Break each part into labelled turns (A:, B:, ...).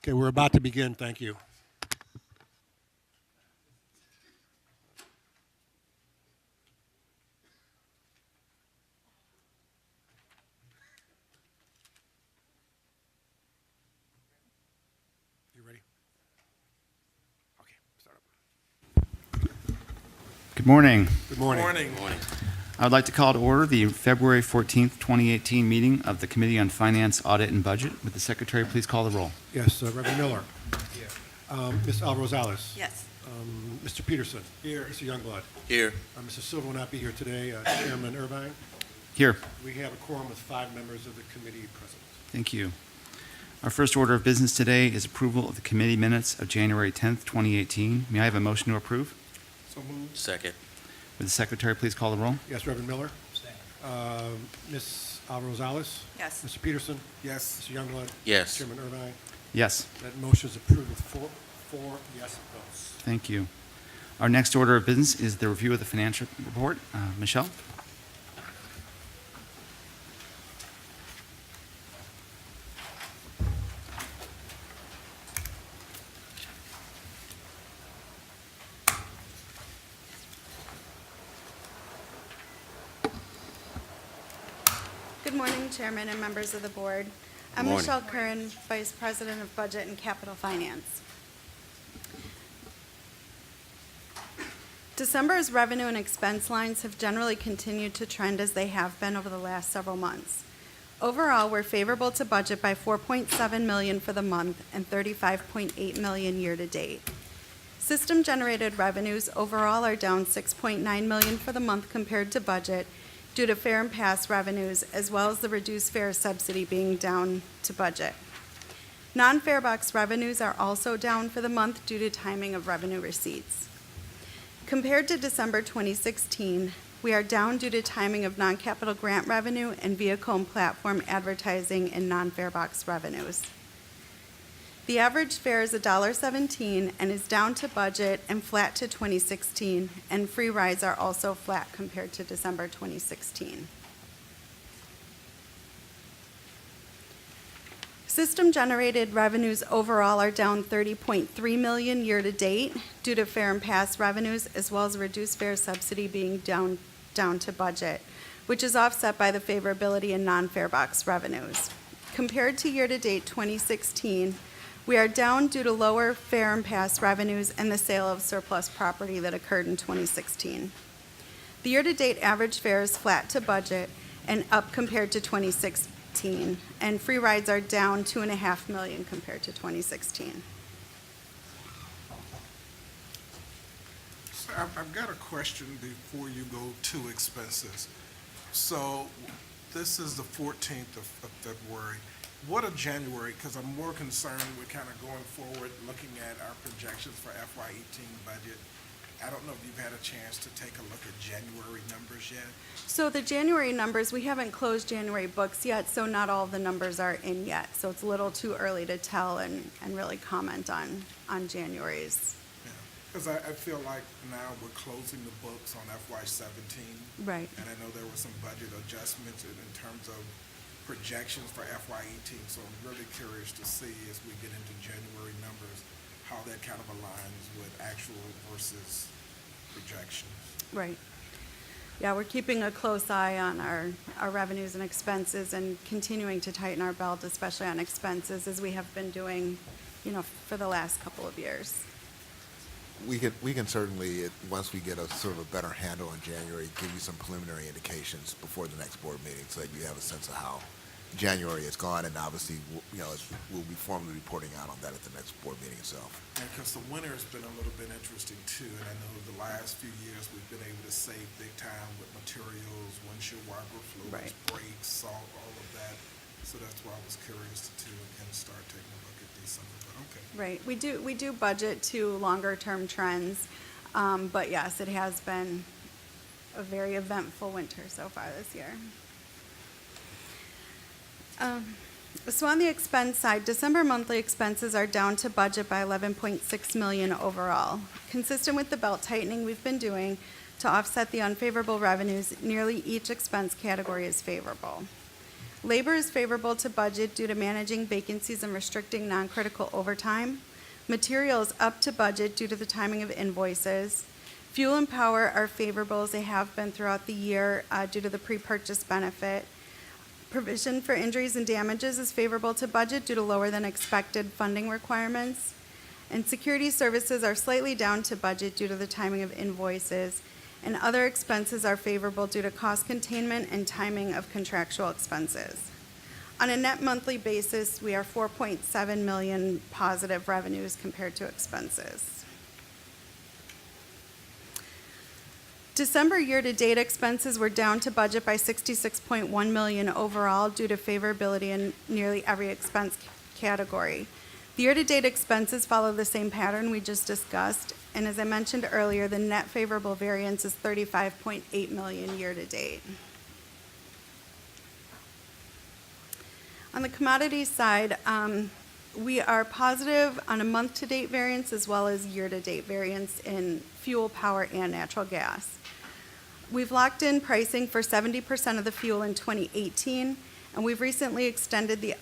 A: Okay, we're about to begin. Thank you. You ready? Okay, start up.
B: Good morning.
A: Good morning.
C: Morning.
B: I would like to call to order the February 14th, 2018 meeting of the Committee on Finance, Audit, and Budget. Would the Secretary please call the roll?
A: Yes, Reverend Miller. Here. Ms. Alvarez-Alice.
D: Yes.
A: Mr. Peterson.
C: Here.
A: Mr. Youngblood.
C: Here.
A: Mr. Silva will not be here today. Chairman Irvine.
B: Here.
A: We have a quorum with 5 members of the committee present.
B: Thank you. Our first order of business today is approval of the committee minutes of January 10th, 2018. May I have a motion to approve?
C: So moved. Second.
B: Would the Secretary please call the roll?
A: Yes, Reverend Miller. Ms. Alvarez-Alice.
D: Yes.
A: Mr. Peterson.
C: Yes.
A: Mr. Youngblood.
C: Yes.
A: Chairman Irvine.
B: Yes.
A: That motion is approved with four yes votes.
B: Thank you. Our next order of business is the review of the financial report. Michelle?
E: Good morning, Chairman and members of the board. I'm
C: Morning.
E: Michelle Curran, Vice President of Budget and Capital Finance. December's revenue and expense lines have generally continued to trend as they have been over the last several months. Overall, we're favorable to budget by $4.7 million for the month and $35.8 million year-to-date. System-generated revenues overall are down $6.9 million for the month compared to budget, due to fare and pass revenues, as well as the reduced fare subsidy being down to budget. Non-fare box revenues are also down for the month due to timing of revenue receipts. Compared to December 2016, we are down due to timing of non-capital grant revenue and vehicle and platform advertising and non-fare box revenues. The average fare is $1.17 and is down to budget and flat to 2016, and free rides are also flat compared to December 2016. System-generated revenues overall are down $30.3 million year-to-date due to fare and pass revenues, as well as reduced fare subsidy being down to budget, which is offset by the favorability in non-fare box revenues. Compared to year-to-date 2016, we are down due to lower fare and pass revenues and the sale of surplus property that occurred in 2016. The year-to-date average fare is flat to budget and up compared to 2016, and free rides are down $2.5 million compared to 2016.
C: So I've got a question before you go to expenses. So this is the 14th of February. What of January? Because I'm more concerned with kind of going forward, looking at our projections for FY18 budget. I don't know if you've had a chance to take a look at January numbers yet.
E: So the January numbers, we haven't closed January books yet, so not all the numbers are in yet. So it's a little too early to tell and really comment on January's.
C: Because I feel like now we're closing the books on FY17.
E: Right.
C: And I know there were some budget adjustments in terms of projections for FY18. So I'm really curious to see as we get into January numbers, how that kind of aligns with actual versus projections.
E: Right. Yeah, we're keeping a close eye on our revenues and expenses and continuing to tighten our belt, especially on expenses, as we have been doing, for the last couple of years.
F: We can certainly, once we get a sort of a better handle on January, give you some preliminary indications before the next board meeting so that you have a sense of how January has gone, and obviously, we'll be formally reporting out on that at the next board meeting itself.
C: Yeah, because the winter has been a little bit interesting too, and I know the last few years we've been able to save big time with materials, windshield wiper fluids,
E: Right.
C: brakes, salt, all of that. So that's why I was curious to again start taking a look at December. But okay.
E: Right. We do budget to longer term trends, but yes, it has been a very eventful winter so far this year. So on the expense side, December monthly expenses are down to budget by $11.6 million overall. Consistent with the belt tightening we've been doing to offset the unfavorable revenues, nearly each expense category is favorable. Labor is favorable to budget due to managing vacancies and restricting non-critical overtime. Material is up to budget due to the timing of invoices. Fuel and power are favorable as they have been throughout the year due to the pre-purchase benefit. Provision for injuries and damages is favorable to budget due to lower than expected funding requirements. And security services are slightly down to budget due to the timing of invoices. And other expenses are favorable due to cost containment and timing of contractual expenses. On a net monthly basis, we are 4.7 million positive revenues compared to expenses. December year-to-date expenses were down to budget by 66.1 million overall due to favorability in nearly every expense category. The year-to-date expenses follow the same pattern we just discussed, and as I mentioned earlier, the net favorable variance is 35.8 million year-to-date. On the commodity side, we are positive on a month-to-date variance as well as year-to-date variance in fuel, power, and natural gas. We've locked in pricing for 70% of the fuel in 2018, and we've recently extended the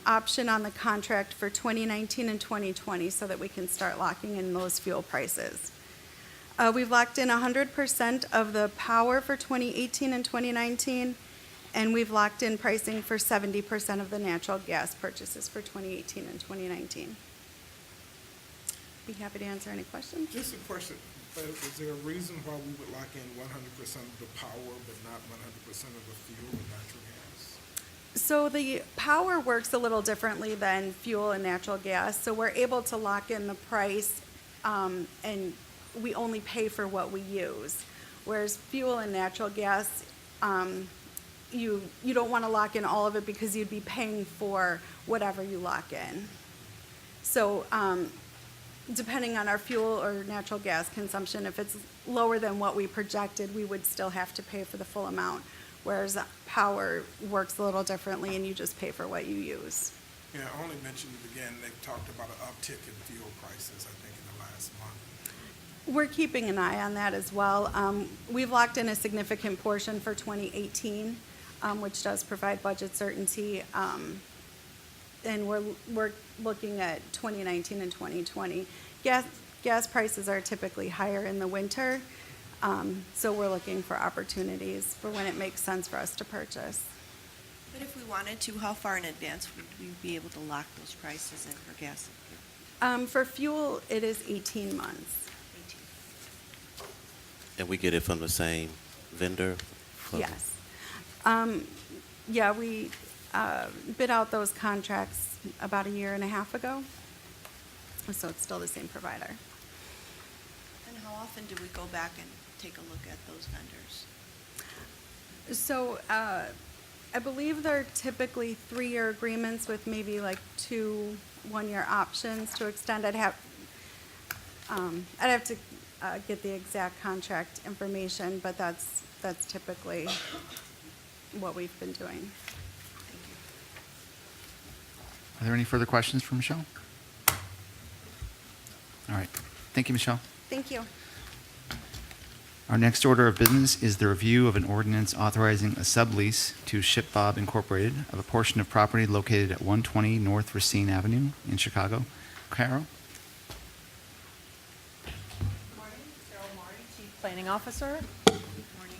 E: option on the contract for 2019 and 2020 so that we can start locking in those fuel prices. We've locked in 100% of the power for 2018 and 2019, and we've locked in pricing for 70% of the natural gas purchases for 2018 and 2019. Be happy to answer any questions.
C: Just a question, is there a reason why we would lock in 100% of the power but not 100% of the fuel and natural gas?
E: So the power works a little differently than fuel and natural gas. So we're able to lock in the price and we only pay for what we use. Whereas fuel and natural gas, you don't want to lock in all of it because you'd be paying for whatever you lock in. So depending on our fuel or natural gas consumption, if it's lower than what we projected, we would still have to pay for the full amount. Whereas power works a little differently and you just pay for what you use.
C: Yeah, I only mentioned it again, they've talked about an uptick in fuel prices, I think, in the last month.
E: We're keeping an eye on that as well. We've locked in a significant portion for 2018, which does provide budget certainty. And we're looking at 2019 and 2020. Gas prices are typically higher in the winter, so we're looking for opportunities for when it makes sense for us to purchase.
D: But if we wanted to, how far in advance would we be able to lock those prices in for gas?
E: For fuel, it is 18 months.
D: 18.
G: And we get it from the same vendor?
E: Yes. Yeah, we bid out those contracts about a year and a half ago, so it's still the same provider.
D: And how often do we go back and take a look at those vendors?
E: So I believe they're typically 3-year agreements with maybe like 2 one-year options to extend. I'd have to get the exact contract information, but that's typically what we've been doing.
D: Thank you.
B: Are there any further questions for Michelle? All right. Thank you, Michelle.
E: Thank you.
B: Our next order of business is the review of an ordinance authorizing a sublease to ShipBob Incorporated of a portion of property located at 120 North Racine Avenue in Chicago. Carol?
H: Morning, Cheryl Maury, Chief Planning Officer.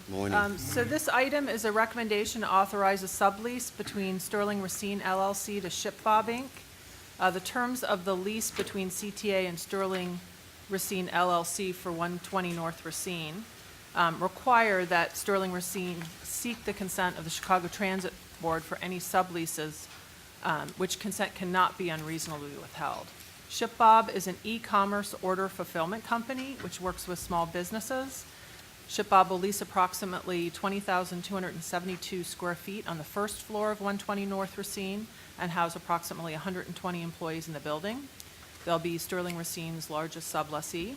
G: Morning.
H: So this item is a recommendation to authorize a sublease between Sterling Racine LLC to ShipBob Inc. The terms of the lease between CTA and Sterling Racine LLC for 120 North Racine require that Sterling Racine seek the consent of the Chicago Transit Board for any subleases, which consent cannot be unreasonably withheld. ShipBob is an e-commerce order fulfillment company which works with small businesses. ShipBob will lease approximately 20,272 square feet on the first floor of 120 North Racine and house approximately 120 employees in the building. They'll be Sterling Racine's largest sublessee.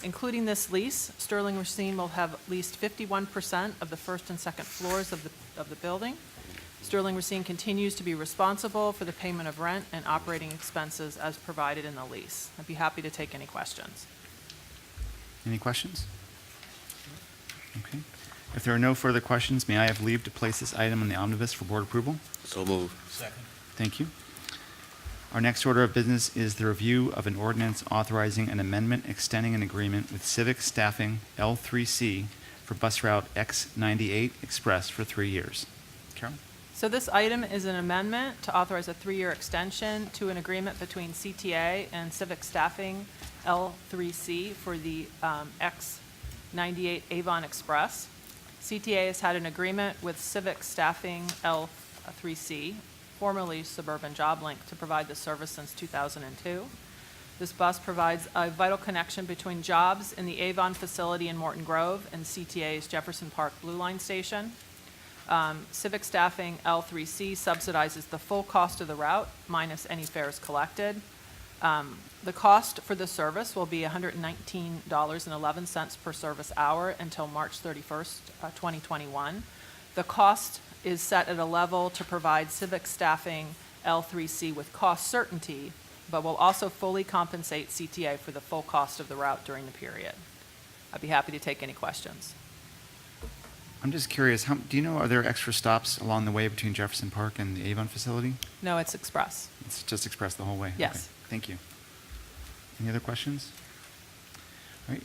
H: Including this lease, Sterling Racine will have leased 51% of the first and second floors of the building. Sterling Racine continues to be responsible for the payment of rent and operating expenses as provided in the lease. I'd be happy to take any questions.
B: Any questions? Okay. If there are no further questions, may I have leave to place this item on the omnibus for board approval?
G: So move.
B: Thank you. Our next order of business is the review of an ordinance authorizing an amendment extending an agreement with Civic Staffing L3C for bus route X98 Express for 3 years. Carol?
H: So this item is an amendment to authorize a 3-year extension to an agreement between CTA and Civic Staffing L3C for the X98 Avon Express. CTA has had an agreement with Civic Staffing L3C, formerly Suburban JobLink, to provide the service since 2002. This bus provides a vital connection between jobs in the Avon facility in Morton Grove and CTA's Jefferson Park Blue Line Station. Civic Staffing L3C subsidizes the full cost of the route minus any fares collected. The cost for the service will be $119.11 per service hour until March 31st, 2021. The cost is set at a level to provide Civic Staffing L3C with cost certainty, but will also fully compensate CTA for the full cost of the route during the period. I'd be happy to take any questions.
B: I'm just curious, do you know, are there extra stops along the way between Jefferson Park and the Avon facility?
H: No, it's express.
B: It's just express the whole way?
H: Yes.
B: Okay, thank you. Any other questions? All right,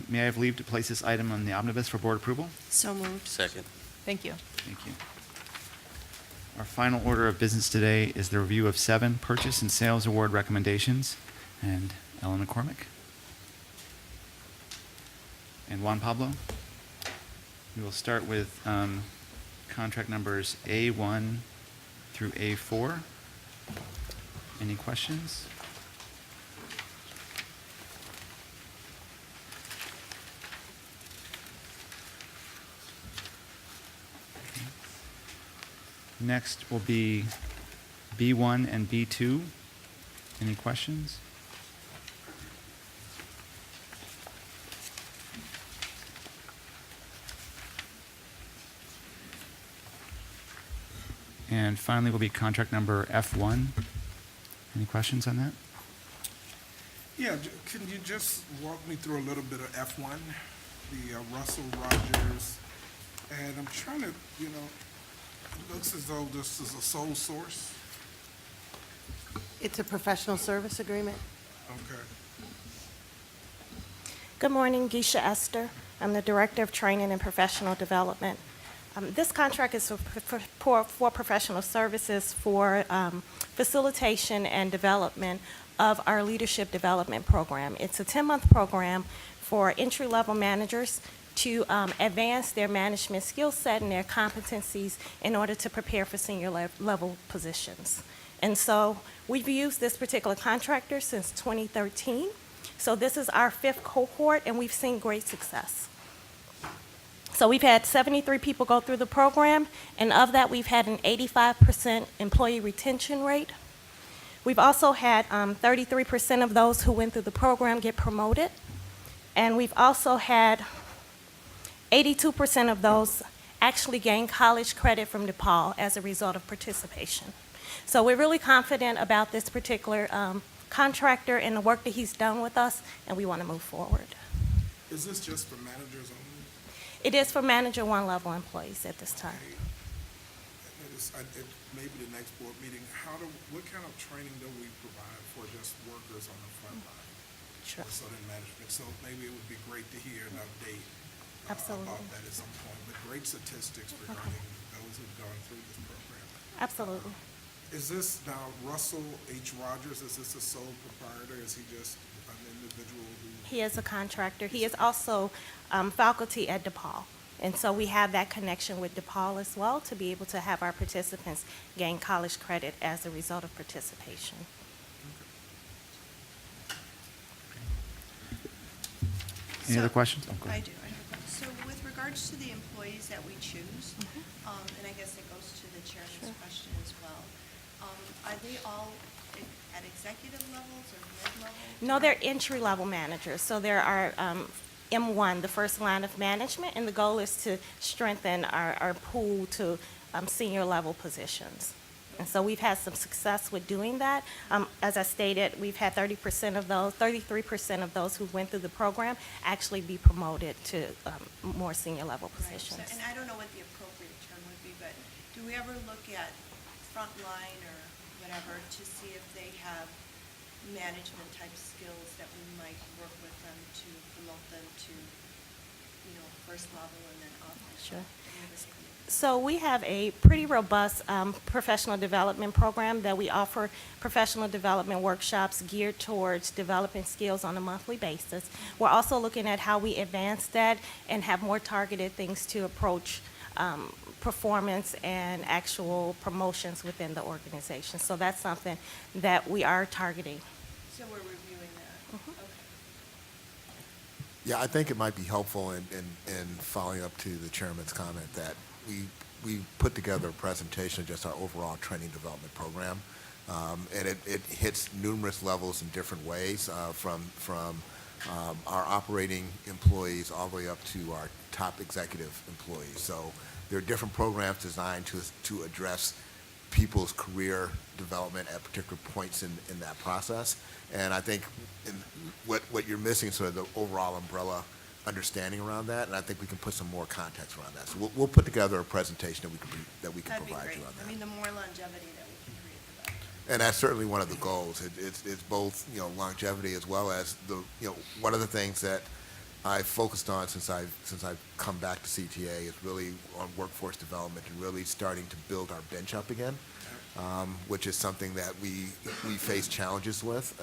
B: may I have leave to place this item on the omnibus for board approval?
D: So moved.
G: Second.
H: Thank you.
B: Thank you. Our final order of business today is the review of 7 purchase and sales award recommendations. And Ellen McCormick. And Juan Pablo. We will start with contract numbers A1 through A4. Any questions? Next will be B1 and B2. Any questions? And finally will be contract number F1. Any questions on that?
C: Yeah, can you just walk me through a little bit of F1, the Russell Rogers? And I'm trying to, it looks as though this is a sole source.
I: It's a professional service agreement.
C: Okay.
J: Good morning, Geisha Esther. I'm the Director of Training and Professional Development. This contract is for professional services for facilitation and development of our leadership development program. It's a 10-month program for entry-level managers to advance their management skill set and their competencies in order to prepare for senior level positions. And so we've used this particular contractor since 2013. So this is our 5th cohort, and we've seen great success. So we've had 73 people go through the program, and of that, we've had an 85% employee retention rate. We've also had 33% of those who went through the program get promoted, and we've also had 82% of those actually gain college credit from DePaul as a result of participation. So we're really confident about this particular contractor and the work that he's done with us, and we want to move forward.
C: Is this just for managers only?
J: It is for manager 1-level employees at this time.
C: Maybe the next board meeting, what kind of training do we provide for just workers on the front line?
J: Sure.
C: Or Southern management, so maybe it would be great to hear an update
J: Absolutely.
C: about that at some point, but great statistics regarding those who've gone through this program.
J: Absolutely.
C: Is this now Russell H. Rogers, is this a sole proprietor, is he just an individual who?
J: He is a contractor. He is also faculty at DePaul. And so we have that connection with DePaul as well to be able to have our participants gain college credit as a result of participation.
B: Any other questions? Oh, go
D: I
B: ahead.
D: do. So with regards to the employees that we choose, and I guess it goes to the chairman's question as well, are they all at executive levels or mid-level?
J: No, they're entry-level managers. So there are M1, the first line of management, and the goal is to strengthen our pool to senior level positions. And so we've had some success with doing that. As I stated, we've had 33% of those who went through the program actually be promoted to more senior level
D: Right,
J: positions.
D: and I don't know what the appropriate term would be, but do we ever look at frontline or whatever to see if they have management type skills that we might work with them to promote them to, first level and then up?
J: Sure.
D: Any of this kind of-
J: So we have a pretty robust professional development program that we offer professional development workshops geared towards developing skills on a monthly basis. We're also looking at how we advance that and have more targeted things to approach performance and actual promotions within the organization. So that's something that we are targeting.
D: So we're reviewing that? Okay.
F: Yeah, I think it might be helpful in following up to the chairman's comment that we put together a presentation of just our overall training development program. And it hits numerous levels in different ways, from our operating employees all the way up to our top executive employees. So there are different programs designed to address people's career development at particular points in that process. And I think what you're missing is sort of the overall umbrella understanding around that, and I think we can put some more context around that. So we'll put together a presentation that we can
D: That'd be
F: provide
D: great.
F: you on that.
D: I mean, the more longevity that we can create, the better.
F: And that's certainly one of the goals. It's both, longevity as well as one of the things that I've focused on since I've come back to CTA is really on workforce development and really starting to build our bench up again, which is something that we face challenges with,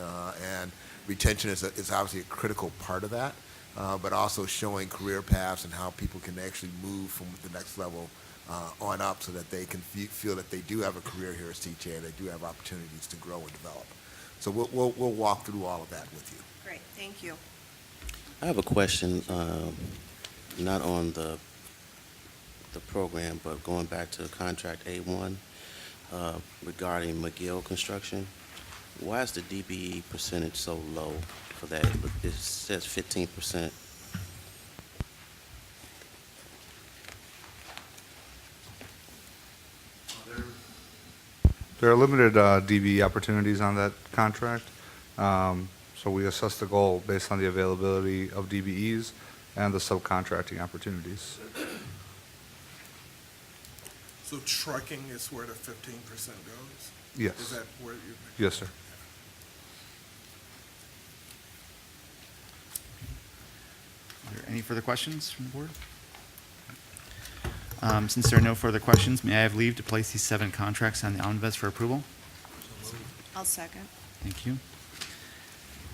F: and retention is obviously a critical part of that, but also showing career paths and how people can actually move from the next level on up so that they can feel that they do have a career here at CTA and they do have opportunities to grow and develop. So we'll walk through all of that with you.
D: Great, thank you.
G: I have a question, not on the program, but going back to contract A1 regarding McGill Construction. Why is the DBE percentage so low for that? It says 15%.
K: There are limited DBE opportunities on that contract, so we assess the goal based on the availability of DBEs and the subcontracting opportunities.
C: So trucking is where the 15% goes?
K: Yes.
C: Is that where you?
K: Yes, sir.
B: Are there any further questions from the board? Since there are no further questions, may I have leave to place these 7 contracts on the omnibus for approval?
D: I'll second.
B: Thank you.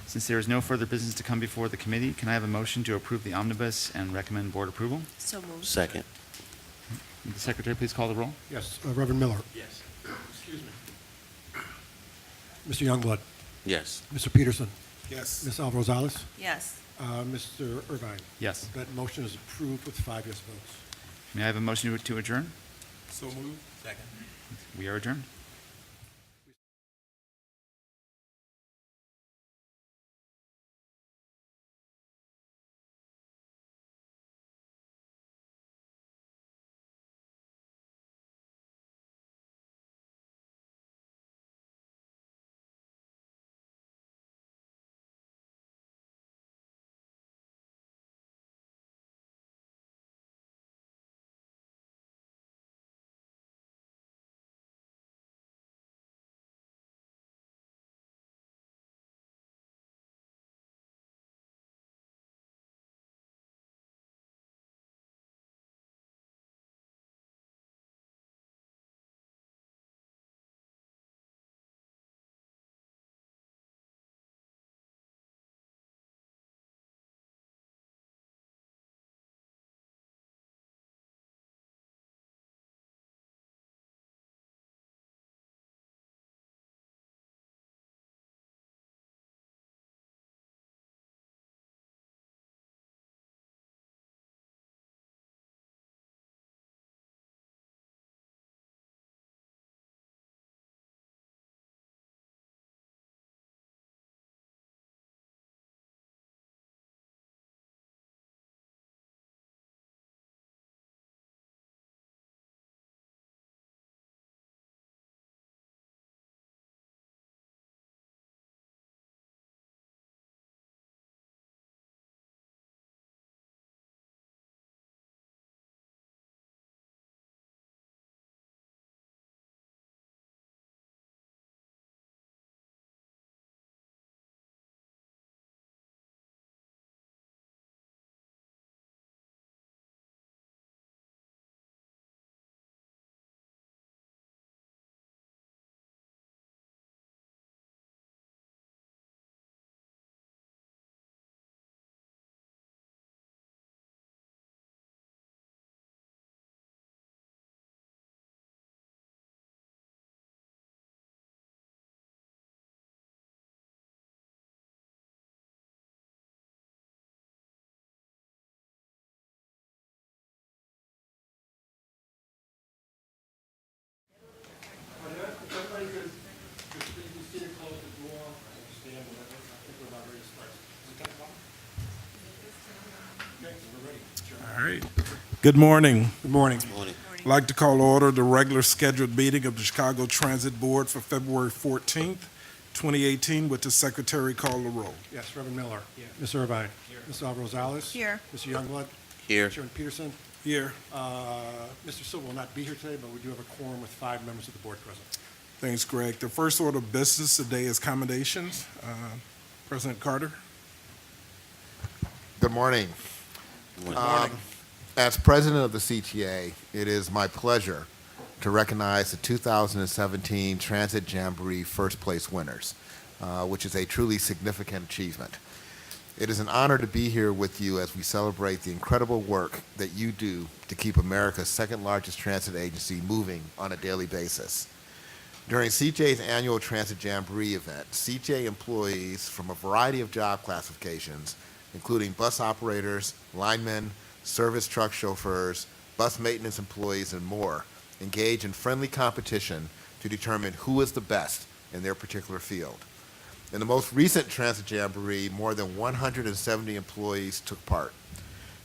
B: Since there is no further business to come before the committee, can I have a motion to approve the omnibus and recommend board approval?
D: So moved.
G: Second.
B: Would the secretary please call the roll?
A: Yes, Reverend Miller.
G: Yes.
A: Excuse me. Mr. Youngblood.
G: Yes.
A: Mr. Peterson.
C: Yes.
A: Ms. Alvarez-Rosales.
D: Yes.
A: Mr. Irvine.
B: Yes.
A: That motion is approved with 5 yes votes.
B: May I have a motion to adjourn?
C: So moved? Second.
B: We are adjourned.
C: All right. Good morning.
A: Good morning.
C: I'd like to call to order the regular scheduled meeting of the Chicago Transit Board for February 14th, 2018. Would the secretary call the roll?
A: Yes, Reverend Miller. Ms. Irvine. Ms. Rosales.
D: Here.
A: Mr. Youngblood.
G: Here.
A: Chairman Peterson.
C: Here.
A: Mr. Silva will not be here today, but we do have a quorum with 5 members of the board present.
C: Thanks, Greg. The first order of business today is commendations. President Carter.
F: Good morning. As president of the CTA, it is my pleasure to recognize the 2017 Transit Jamboree first place winners, which is a truly significant achievement. It is an honor to be here with you as we celebrate the incredible work that you do to keep America's second largest transit agency moving on a daily basis. During CJ's annual Transit Jamboree event, CJ employees from a variety of job classifications, including bus operators, linemen, service truck chauffeurs, bus maintenance employees, and more, engage in friendly competition to determine who is the best in their particular field. In the most recent Transit Jamboree, more than 170 employees took part.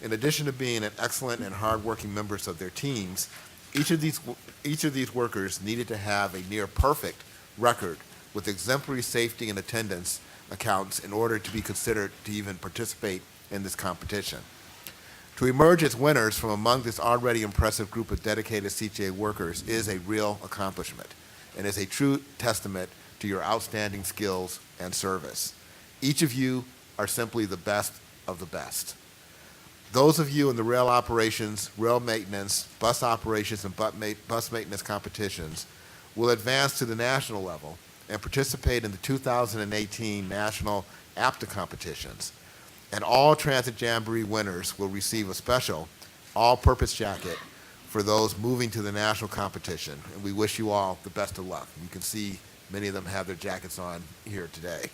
F: In addition to being an excellent and hardworking members of their teams, each of these workers needed to have a near perfect record with exemplary safety and attendance accounts in order to be considered to even participate in this competition. To emerge as winners from among this already impressive group of dedicated CTA workers is a real accomplishment and is a true testament to your outstanding skills and service. Each of you are simply the best of the best. Those of you in the rail operations, rail maintenance, bus operations, and bus maintenance competitions will advance to the national level and participate in the 2018 National APTA competitions. And all Transit Jamboree winners will receive a special all-purpose jacket for those moving to the national competition. And we wish you all the best of luck. You can see many of them have their jackets on here today.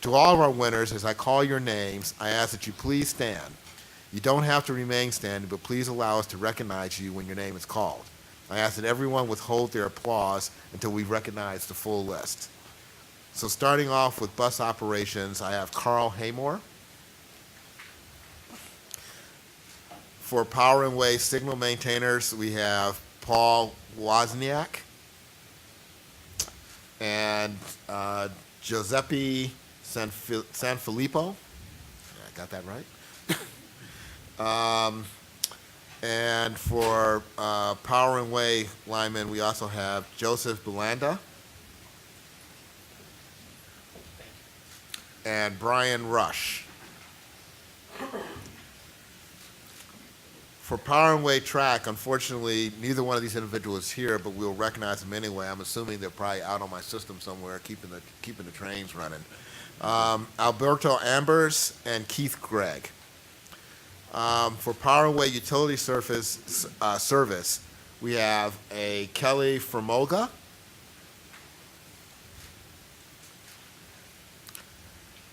F: To all of our winners, as I call your names, I ask that you please stand. You don't have to remain standing, but please allow us to recognize you when your name is called. I ask that everyone withhold their applause until we recognize the full list. So starting off with bus operations, I have Carl Haymore. For power and way signal maintainers, we have Paul Wozniak and Giuseppe Sanfilippo. I got that right? And for power and way linemen, we also have Joseph Belanda and Brian Rush. For power and way track, unfortunately, neither one of these individuals is here, but we'll recognize them anyway. I'm assuming they're probably out on my system somewhere, keeping the trains running. Alberto Ambers and Keith Gregg. For power and way utility service, we have a Kelly Formoga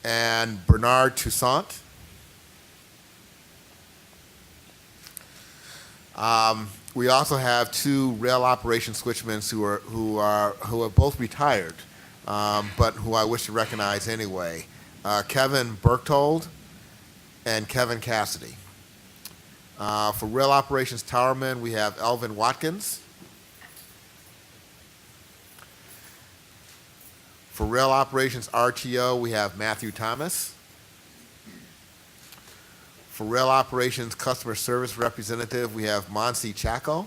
F: and Bernard Toussaint. We also have 2 rail operation switchmen who have both retired, but who I wish to recognize anyway. Kevin Berchtold and Kevin Cassidy. For rail operations towermen, we have Elvin Watkins. For rail operations RTO, we have Matthew Thomas. For rail operations customer service representative, we have Monsi Chaco.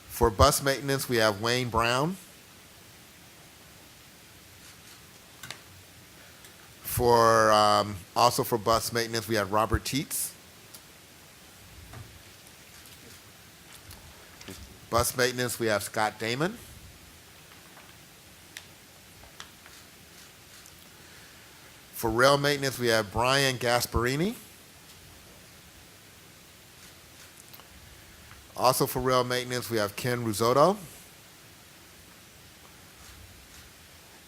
F: For bus maintenance, we have Wayne Brown. Also for bus maintenance, we have Robert Teets. Bus maintenance, we have Scott Damon. For rail maintenance, we have Brian Gasparini. Also for rail maintenance, we have Ken Risotto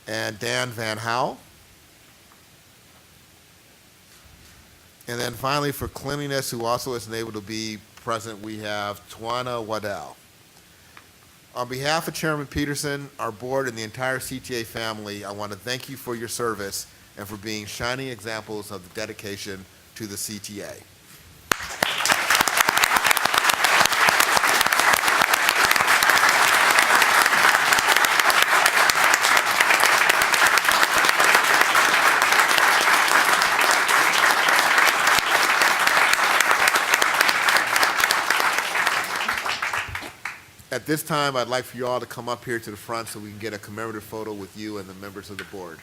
F: and Dan Van Howell. And then finally, for cleanliness, who also isn't able to be present, we have Tawana Waddell. On behalf of Chairman Peterson, our board, and the entire CTA family, I want to thank you for your service and for being shining examples of the dedication to to the CTA. At this time, I'd like for you all to come up here to the front so we can get a commemorative photo with you and the members of the board.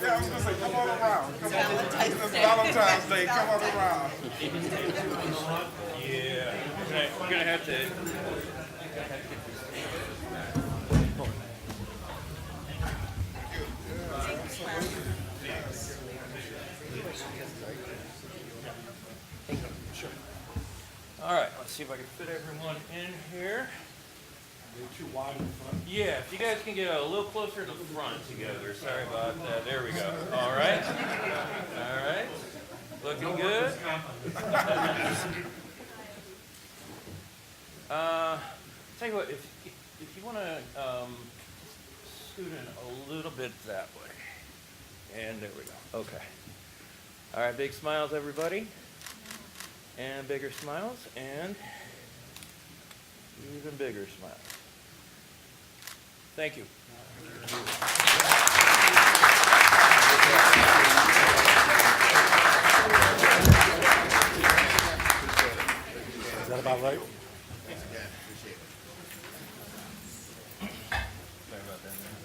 C: Yeah, I was gonna say, come on around. Come on. It's Valentine's Day. Come on around.
L: Yeah, we're gonna have to. All right, let's see if I can fit everyone in here.
A: Too wide in front.
L: Yeah, if you guys can get a little closer to the front together. Sorry about that. There we go. All right. All right. Looking good. Tell you what, if you want to scoot in a little bit that way. And there we go. Okay. All right, big smiles, everybody. And bigger smiles. And even bigger smiles. Thank you.
A: Is that about right?
L: Sorry about that, man.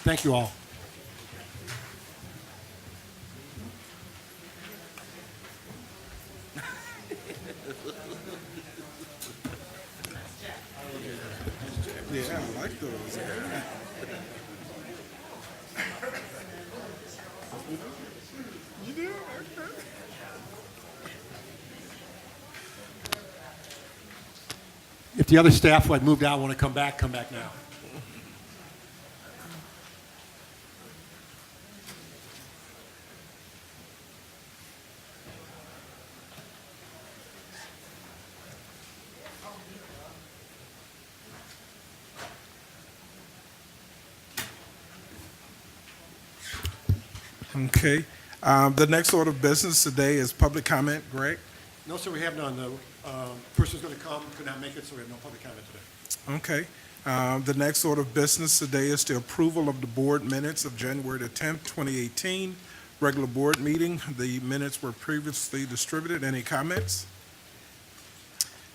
A: Thank you all.
C: Yeah, I like those. You do? Okay.
A: If the other staff who had moved out want to come back now.
C: Okay. The next order of business today is public comment. Greg?
A: No, sir, we have none. The person who's going to come could not make it, so we have no public comment today.
C: Okay. The next order of business today is the approval of the board minutes of January the 10th, 2018, regular board meeting. The minutes were previously distributed. Any comments?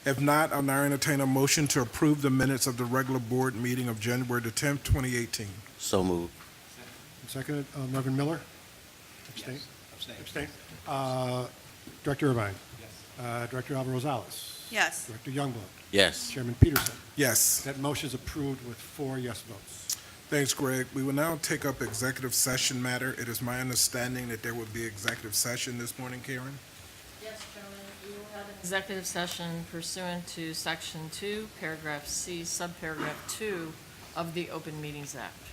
C: If not, I'll now entertain a motion to approve the minutes of the regular board meeting of January the 10th, 2018.
G: So moved.
A: Second, Reverend Miller? Abstain? Abstain. Director Irvine? Yes. Director Alvarez Rosales?
D: Yes.
A: Director Youngblood?
G: Yes.
A: Chairman Peterson?
C: Yes.
A: That motion is approved with 4 yes votes.
C: Thanks, Greg. We will now take up executive session matter. It is my understanding that there will be executive session this morning, Karen?
M: Yes, Chairman, we will have an executive session pursuant to Section 2, Paragraph C, Subparagraph 2 of the Open Meetings Act.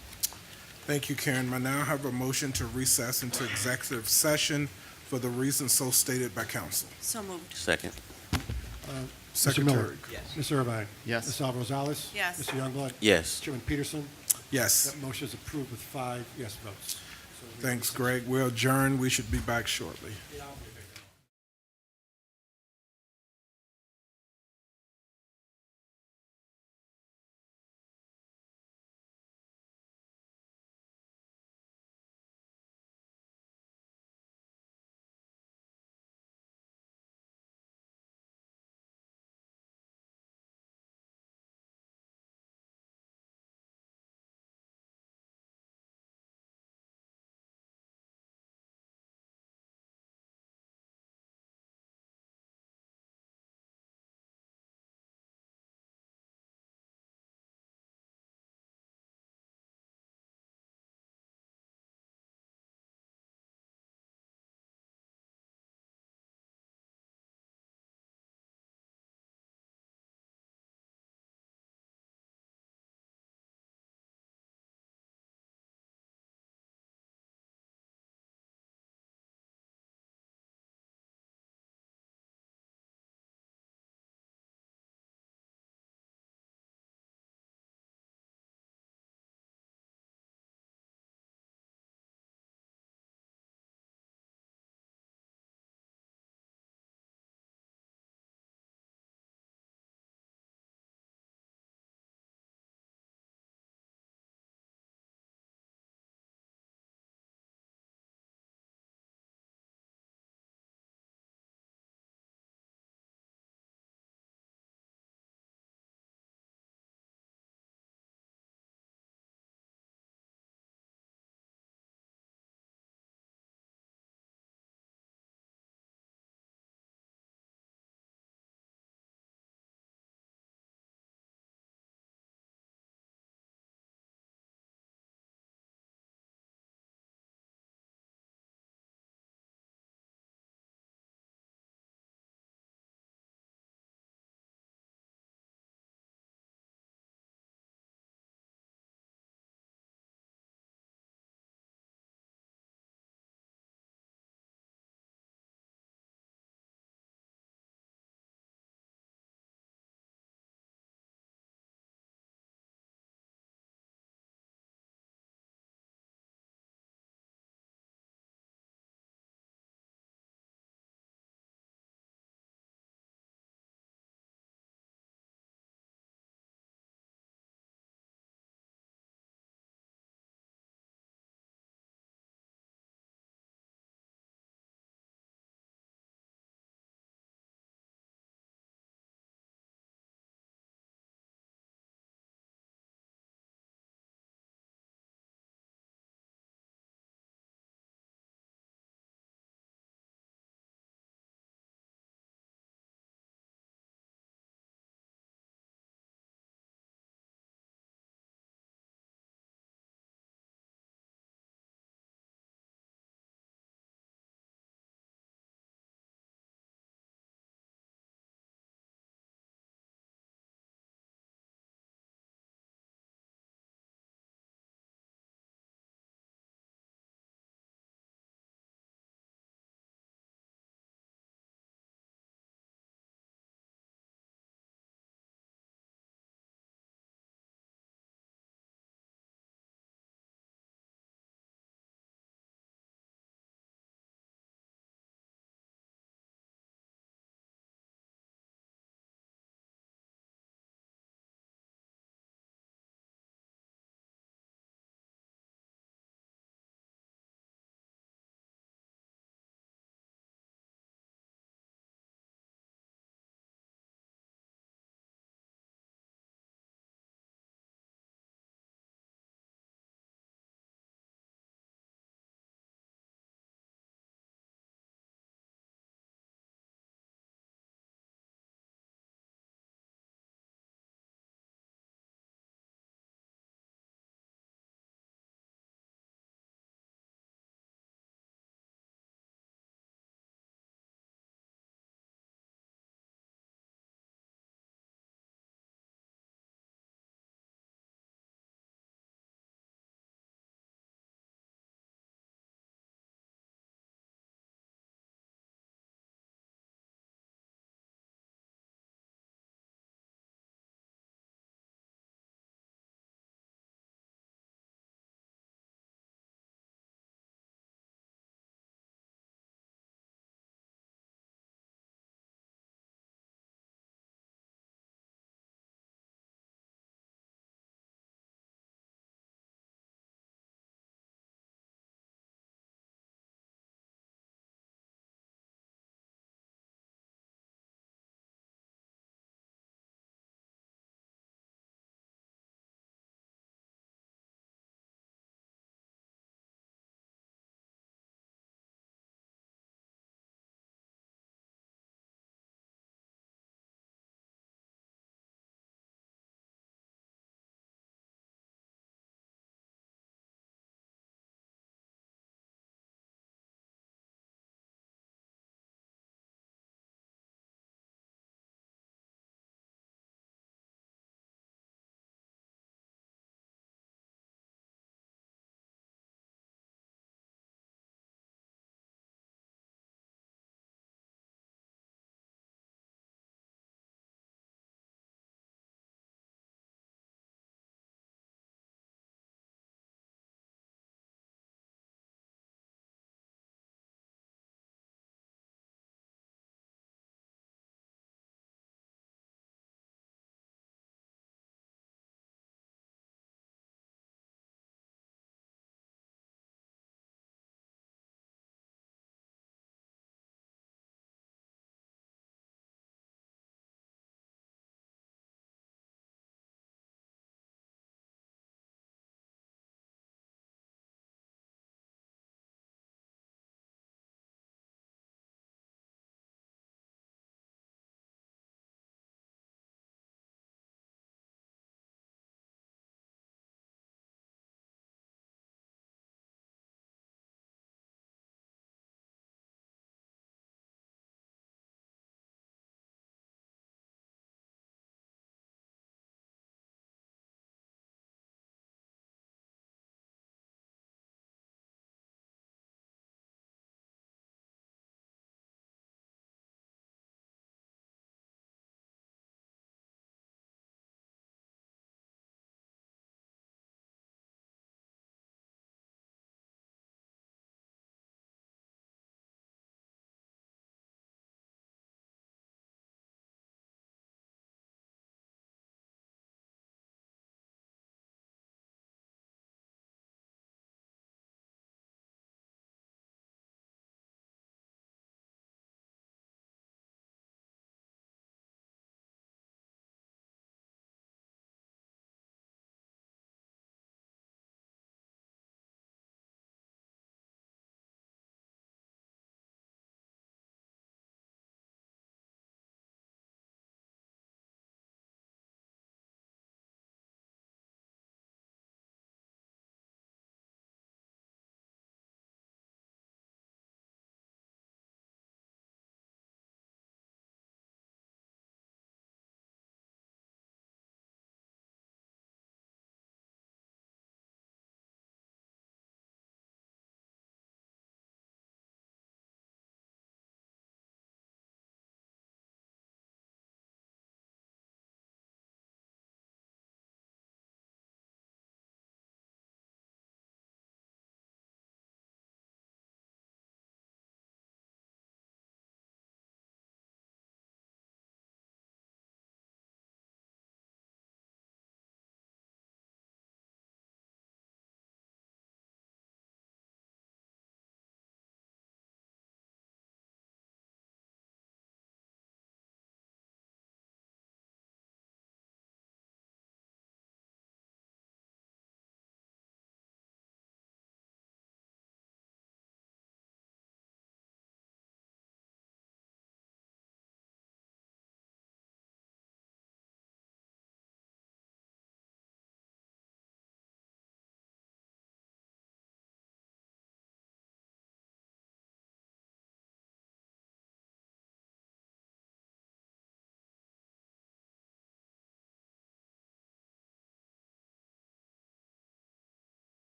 C: Thank you, Karen. I now have a motion to recess into executive session for the reasons so stated by council.
D: So moved.
G: Second.
A: Mr. Miller?
C: Secretary.
A: Yes. Mr. Irvine?
B: Yes.
A: Ms. Alvarez Rosales?
D: Yes.
A: Mr. Youngblood?
G: Yes.
A: Chairman Peterson?
C: Yes.
A: That motion is approved with 5 yes votes.
C: Thanks, Greg. We'll adjourn. We should be back shortly.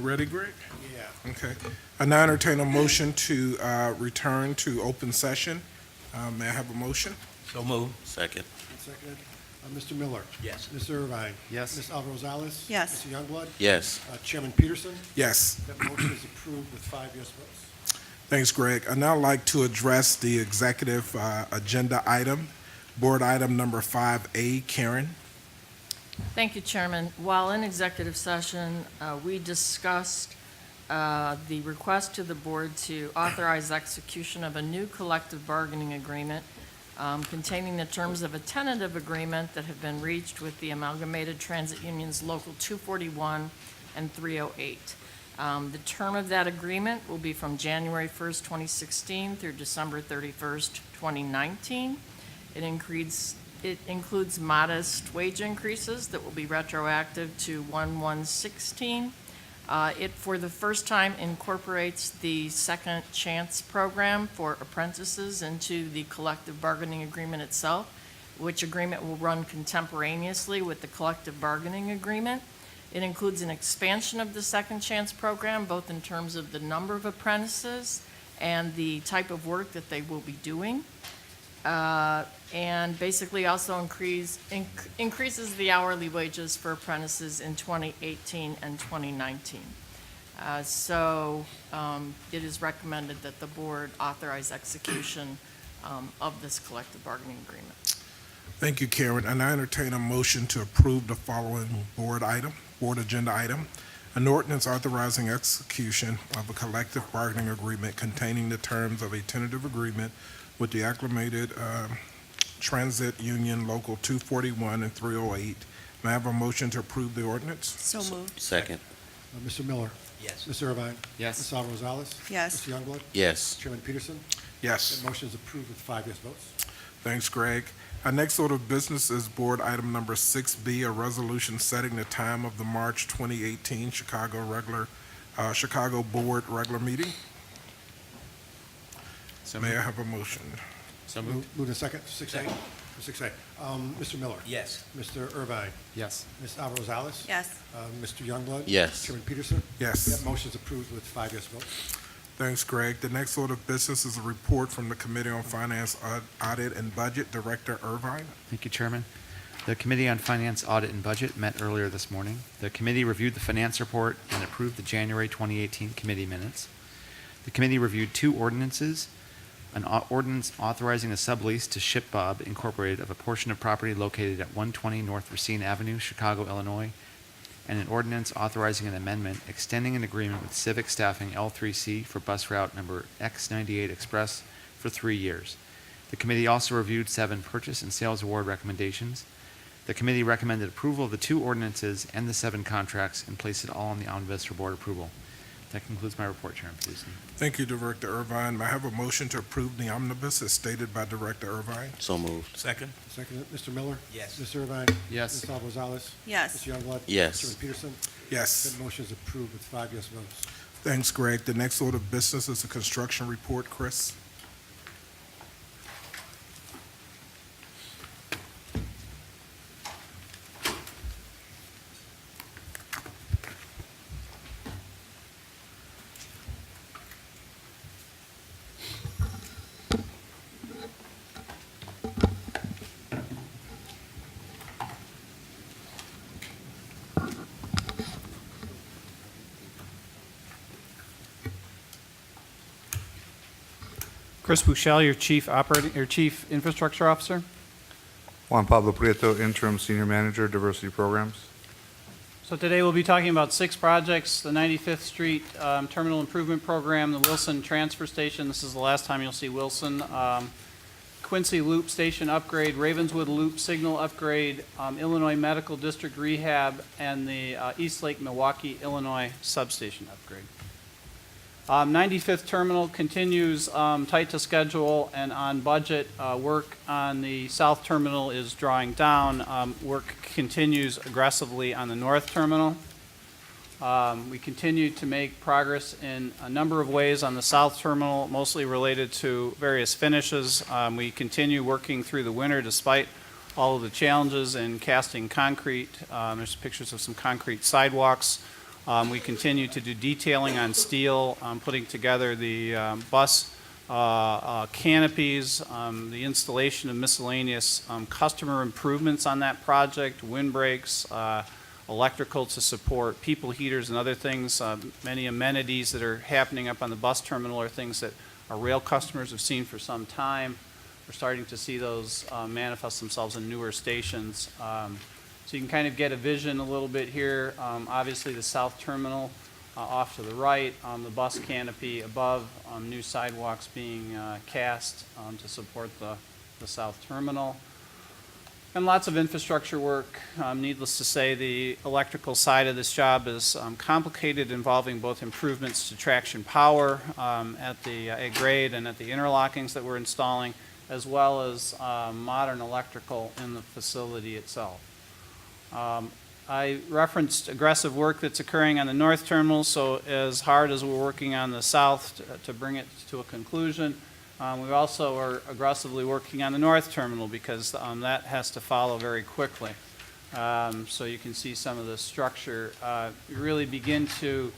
C: ready, Greg?
A: Yeah.
C: Okay. I now entertain a motion to return to open session. May I have a motion?
L: So moved.
G: Second.
A: Seconded. Mr. Miller?
L: Yes.
A: Mr. Irvine?
B: Yes.
A: Ms. Alvarez?
D: Yes.
A: Mr. Youngblood?
G: Yes.
A: Chairman Peterson?
C: Yes.
A: That motion is approved with 5 yes votes.
C: Thanks, Greg. I'd now like to address the executive agenda item, board item number 5A. Karen?
M: Thank you, Chairman. While in executive session, we discussed the request to the board to authorize execution of a new collective bargaining agreement containing the terms of a tentative agreement that have been reached with the Amalgamated Transit Unions Local 241 and 308. The term of that agreement will be from January 1st, 2016 through December 31st, 2019. It includes modest wage increases that will be retroactive to 1/1/16. It, for the first time, incorporates the Second Chance program for apprentices into the collective bargaining agreement itself, which agreement will run contemporaneously with the collective bargaining agreement. It includes an expansion of the Second Chance program, both in terms of the number of apprentices and the type of work that they will be doing. And basically also increases the hourly wages for apprentices in 2018 and 2019. So it is recommended that the board authorize execution of this collective bargaining agreement.
C: Thank you, Karen. And I entertain a motion to approve the following board agenda item, an ordinance authorizing execution of a collective bargaining agreement containing the terms of a tentative agreement with the acclimated Transit Union Local 241 and 308. May I have a motion to approve the ordinance?
D: So moved.
G: Second.
A: Mr. Miller?
L: Yes.
A: Mr. Irvine?
B: Yes.
A: Ms. Alvarez?
D: Yes.
A: Mr. Youngblood?
G: Yes.
A: Chairman Peterson?
C: Yes.
A: That motion is approved with 5 yes votes.
C: Thanks, Greg. Our next order of business is board item number 6B, a resolution setting the time of the March 2018 Chicago Board regular meeting.
B: So
C: May I
B: moved.
C: have a motion?
B: So moved.
A: Moved in second, 6A? 6A. Mr. Miller?
L: Yes.
A: Mr. Irvine?
B: Yes.
A: Ms. Alvarez?
D: Yes.
A: Mr. Youngblood?
G: Yes.
A: Chairman Peterson?
C: Yes.
A: That motion is approved with 5 yes votes.
C: Thanks, Greg. The next order of business is a report from the Committee on Finance, Audit, and Budget, Director Irvine.
B: Thank you, Chairman. The Committee on Finance, Audit, and Budget met earlier this morning. The committee reviewed the finance report and approved the January 2018 committee minutes. The committee reviewed 2 ordinances, an ordinance authorizing a sublease to Ship Bob Incorporated of a portion of property located at 120 North Racine Avenue, Chicago, Illinois, and an ordinance authorizing an amendment extending an agreement with Civic Staffing L3C for bus route number X98 Express for 3 years. The committee also reviewed 7 purchase and sales award recommendations. The committee recommended approval of the 2 ordinances and the 7 contracts and placed it all on the omnibus for board approval. That concludes my report, Chairman Peterson.
C: Thank you, Director Irvine. May I have a motion to approve the omnibus as stated by Director Irvine?
G: So moved.
L: Second.
A: Second, Mr. Miller?
L: Yes.
A: Mr. Irvine?
B: Yes.
A: Ms. Alvarez?
D: Yes.
A: Mr. Youngblood?
G: Yes.
A: Chairman Peterson?
C: Yes.
A: That motion is approved with 5 yes votes.
C: Thanks, Greg. The next order of business is a construction report. Chris?
N: Chris Bouchel, your Chief Infrastructure Officer.
K: Juan Pablo Prieto, Interim Senior Manager, Diversity Programs.
N: So today we'll be talking about 6 projects: the 95th Street Terminal Improvement Program, the Wilson Transfer Station. This is the last time you'll see Wilson. Quincy Loop Station Upgrade, Ravenswood Loop Signal Upgrade, Illinois Medical District Rehab, and the East Lake Milwaukee, Illinois Substation Upgrade. 95th Terminal continues tight to schedule and on budget. Work on the South Terminal is drawing down. Work continues aggressively on the North Terminal. We continue to make progress in a number of ways on the South Terminal, mostly related to various finishes. We continue working through the winter despite all of the challenges in casting concrete. There's pictures of some concrete sidewalks. We continue to do detailing on steel, putting together the bus canopies, the installation of miscellaneous customer improvements on that project, windbreaks, electrical to support people heaters and other things. Many amenities that are happening up on the bus terminal are things that our rail customers have seen for some time. We're starting to see those manifest themselves in newer stations. So you can kind of get a vision a little bit here. Obviously, the south terminal off to the right, the bus canopy above, new sidewalks being cast to support the south terminal. And lots of infrastructure work. Needless to say, the electrical side of this job is complicated, involving both improvements to traction power at grade and at the interlockings that we're installing, as well as modern electrical in the facility itself. I referenced aggressive work that's occurring on the north terminal, so as hard as we're working on the south to bring it to a conclusion, we also are aggressively working on the north terminal because that has to follow very quickly. So you can see some of the structure. You really begin to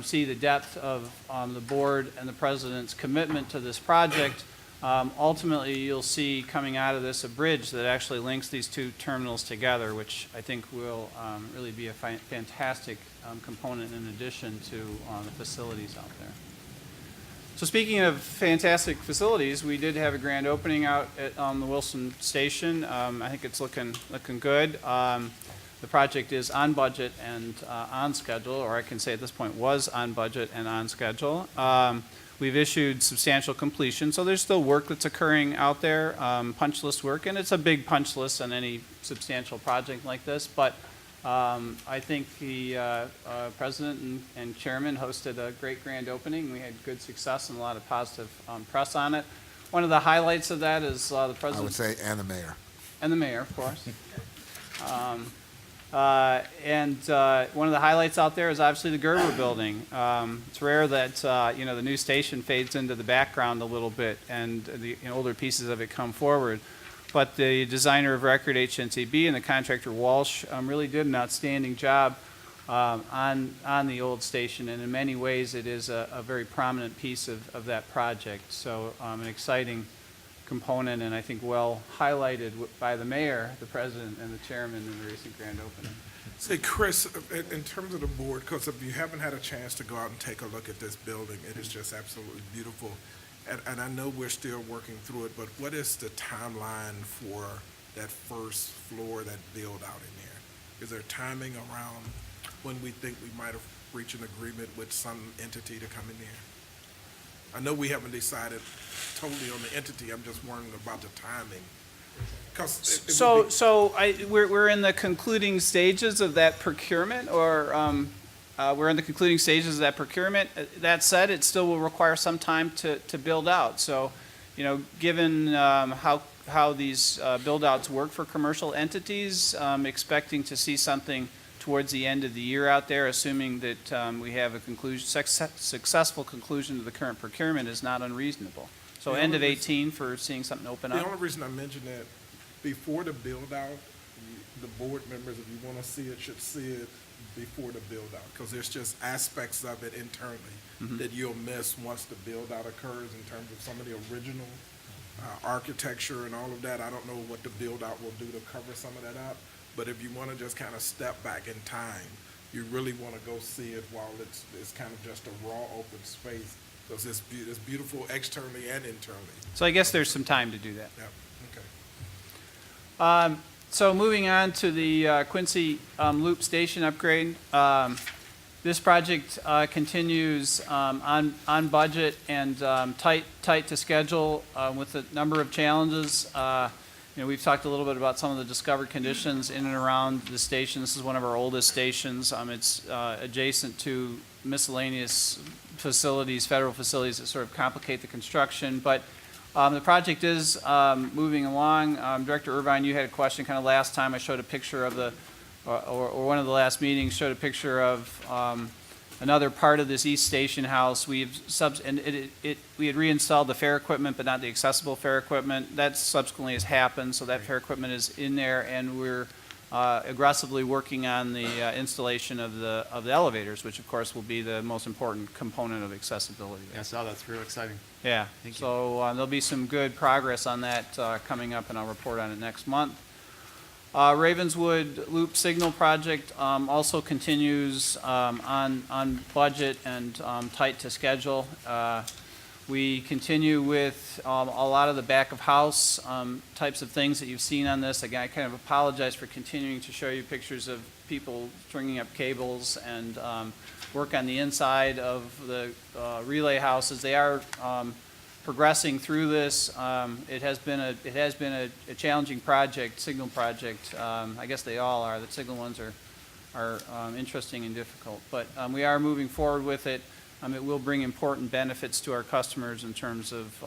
N: see the depth of the board and the president's commitment to this project. Ultimately, you'll see coming out of this a bridge that actually links these two terminals together, which I think will really be a fantastic component in addition to the facilities out there. So speaking of fantastic facilities, we did have a grand opening out at the Wilson Station. I think it's looking good. The project is on budget and on schedule, or I can say at this point was on budget and on schedule. We've issued substantial completion, so there's still work that's occurring out there, punch list work, and it's a big punch list on any substantial project like this, but I think the president and chairman hosted a great grand opening. We had good success and a lot of positive press on it. One of the highlights of that is the president.
F: I would say, and the mayor.
N: And the mayor, of course. One of the highlights out there is obviously the Gerber building. It's rare that the new station fades into the background a little bit and the older pieces of it come forward. But the designer of record, HNCB, and the contractor, Walsh, really did an outstanding job on the old station, and in many ways it is a very prominent piece of that project. So an exciting component, and I think well highlighted by the mayor, the president, and the chairman in the recent grand opening.
C: Say, Chris, in terms of the board, because if you haven't had a chance to go out and take a look at this building, it is just absolutely beautiful. And I know we're still working through it, but what is the timeline for that first floor, that build out in there? Is there timing around when we think we might have reached an agreement with some entity to come in there? I know we haven't decided totally on the entity. I'm just wondering about the timing.
N: We're in the concluding stages of that procurement, or we're in the concluding stages of that procurement. That said, it still will require some time to build out. So, given how these build-outs work for commercial entities, expecting to see something towards the end of the year out there, assuming that we have a successful conclusion to the current procurement, is not unreasonable. So end of 18 for seeing something open up.
C: The only reason I mention that, before the build-out, the board members, if you want to see it, should see it before the build-out, because there's just aspects of it internally that you'll miss once the build-out occurs in terms of some of the original architecture and all of that. I don't know what the build-out will do to cover some of that up, but if you want to just kind of step back in time, you really want to go see it while it's kind of just a raw open space, because it's beautiful externally and internally.
N: So I guess there's some time to do that.
C: Yeah, okay.
N: So moving on to the Quincy Loop Station upgrade. This project continues on budget and tight to schedule with a number of challenges. We've talked a little bit about some of the discovered conditions in and around the station. This is one of our oldest stations. It's adjacent to miscellaneous facilities, federal facilities that sort of complicate the construction. But the project is moving along. Director Irvine, you had a question kind of last time. I showed a picture of or one of the last meetings showed a picture of another part of this East Station house. We had reinstalled the fair equipment, but not the accessible fair equipment. That subsequently has happened, so that fair equipment is in there, and we're aggressively working on the installation of the elevators, which of course will be the most important component of accessibility.
B: I saw that's real exciting.
N: Yeah,
B: Thank you.
N: so there'll be some good progress on that coming up, and I'll report on it next month. Ravenswood Loop Signal Project also continues on budget and tight to schedule. We continue with a lot of the back of house types of things that you've seen on this. Again, I kind of apologize for continuing to show you pictures of people stringing up cables and work on the inside of the relay houses. They are progressing through this. It has been a challenging project, signal project. I guess they all are. The signal ones are interesting and difficult, but we are moving forward with it. It will bring important benefits to our customers in terms of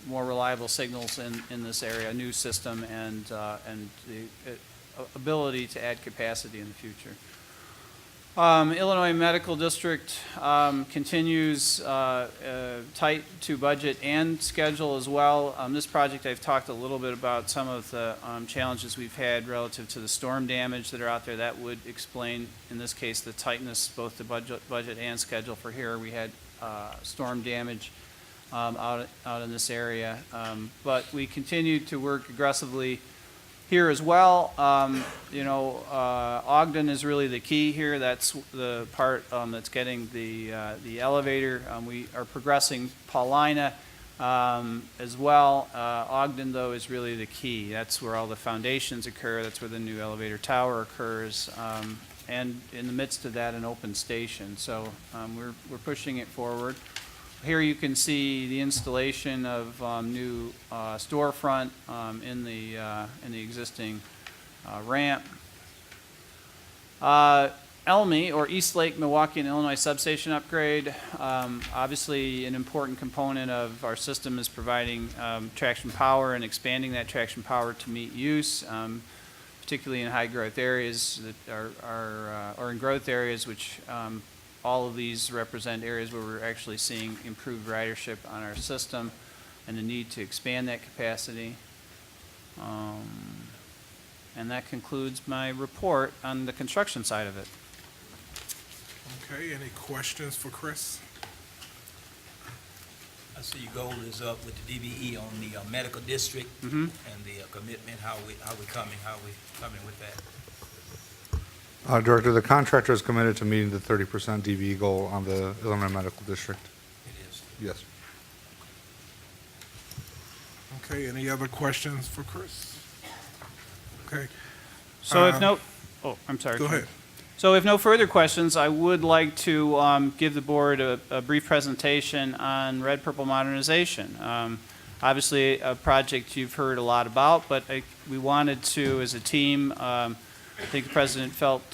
N: more reliable signals in this area, a new system, and the ability to add capacity in the future. Illinois Medical District continues tight to budget and schedule as well. This project, I've talked a little bit about some of the challenges we've had relative to the storm damage that are out there. That would explain, in this case, the tightness, both the budget and schedule for here. We had storm damage out in this area, but we continue to work aggressively here as well. Ogden is really the key here. That's the part that's getting the elevator. We are progressing Paulina as well. Ogden, though, is really the key. That's where all the foundations occur. That's where the new elevator tower occurs. And in the midst of that, an open station. So we're pushing it forward. Here you can see the installation of new storefront in the existing ramp. ELMI, or East Lake Milwaukee and Illinois Substation Upgrade, obviously an important component of our system is providing traction power and expanding that traction power to meet use, particularly in high growth areas that or in growth areas which all of these represent areas where we're actually seeing improved ridership on our system and the need to expand that capacity. And that concludes my report on the construction side of it.
C: Okay, any questions for Chris?
O: I see your goal is up with the DBE on the medical district
N: Mm-hmm.
O: and the commitment, how we coming with that?
K: Director, the contractor is committed to meeting the 30% DBE goal on the Illinois Medical District.
O: It is.
K: Yes.
C: Okay, any other questions for Chris? Okay.
N: So if no, oh, I'm sorry.
C: Go ahead.
N: So if no further questions, I would like to give the board a brief presentation on Red Purple Modernization. Obviously, a project you've heard a lot about, but we wanted to, as a team, I think the President felt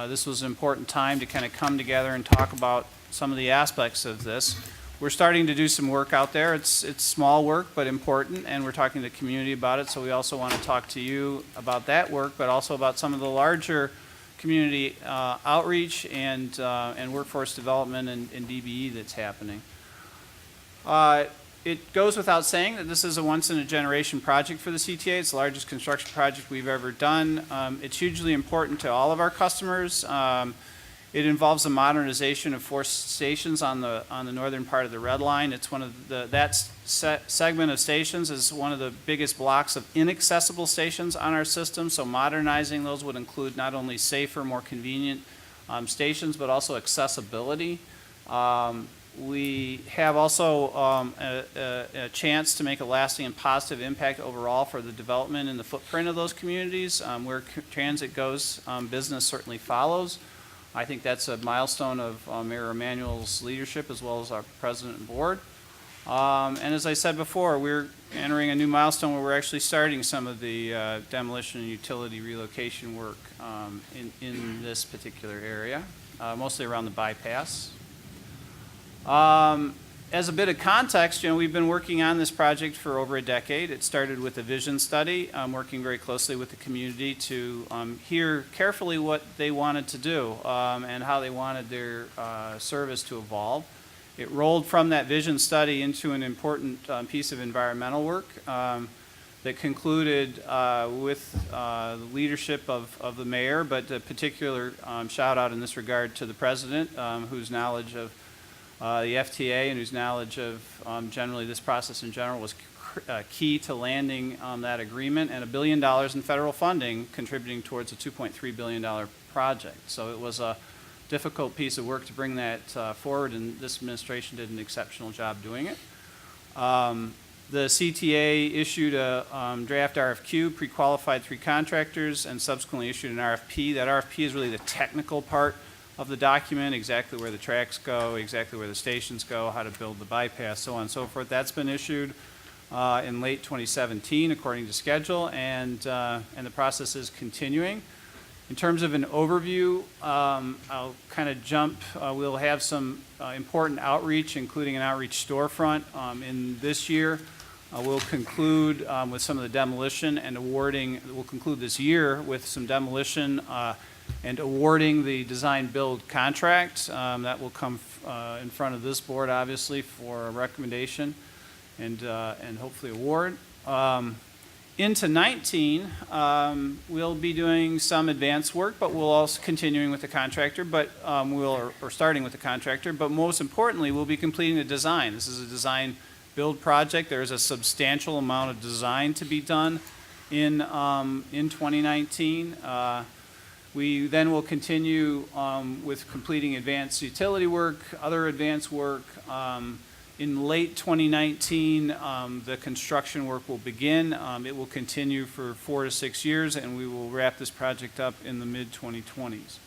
N: this was an important time to kind of come together and talk about some of the aspects of this. We're starting to do some work out there. It's small work, but important, and we're talking to the community about it, so we also want to talk to you about that work, but also about some of the larger community outreach and workforce development and DBE that's happening. It goes without saying that this is a once-in-a-generation project for the CTA. It's the largest construction project we've ever done. It's hugely important to all of our customers. It involves the modernization of 4 stations on the northern part of the Red Line. It's one of that segment of stations is one of the biggest blocks of inaccessible stations on our system. So modernizing those would include not only safer, more convenient stations, but also accessibility. We have also a chance to make a lasting and positive impact overall for the development and the footprint of those communities. Where transit goes, business certainly follows. I think that's a milestone of Mayor Emanuel's leadership as well as our president and board. And as I said before, we're entering a new milestone where we're actually starting some of the demolition and utility relocation work in this particular area, mostly around the bypass. As a bit of context, we've been working on this project for over a decade. It started with a vision study, working very closely with the community to hear carefully what they wanted to do and how they wanted their service to evolve. It rolled from that vision study into an important piece of environmental work. that concluded with the leadership of the mayor, but a particular shout out in this regard to the president, whose knowledge of the FTA and whose knowledge of generally this process in general was key to landing that agreement, and $1 billion in federal funding contributing towards a $2.3 billion project. So it was a difficult piece of work to bring that forward, and this administration did an exceptional job doing it. The CTA issued a draft RFQ, pre-qualified 3 contractors, and subsequently issued an RFP. That RFP is really the technical part of the document, exactly where the tracks go, exactly where the stations go, how to build the bypass, so on and so forth. That's been issued in late 2017, according to schedule, and the process is continuing. In terms of an overview, I'll kind of jump. We'll have some important outreach, including an outreach storefront in this year. We'll conclude with some of the demolition and awarding. We'll conclude this year with some demolition and awarding the design-build contract. That will come in front of this board, obviously, for a recommendation and hopefully award. Into 19, we'll be doing some advanced work, but we'll also continuing with the contractor, but or starting with the contractor. But most importantly, we'll be completing the design. This is a design build project. There is a substantial amount of design to be done in 2019. We then will continue with completing advanced utility work, other advanced work. In late 2019, the construction work will begin. It will continue for 4 to 6 years, and we will wrap this project up in the mid-2020s.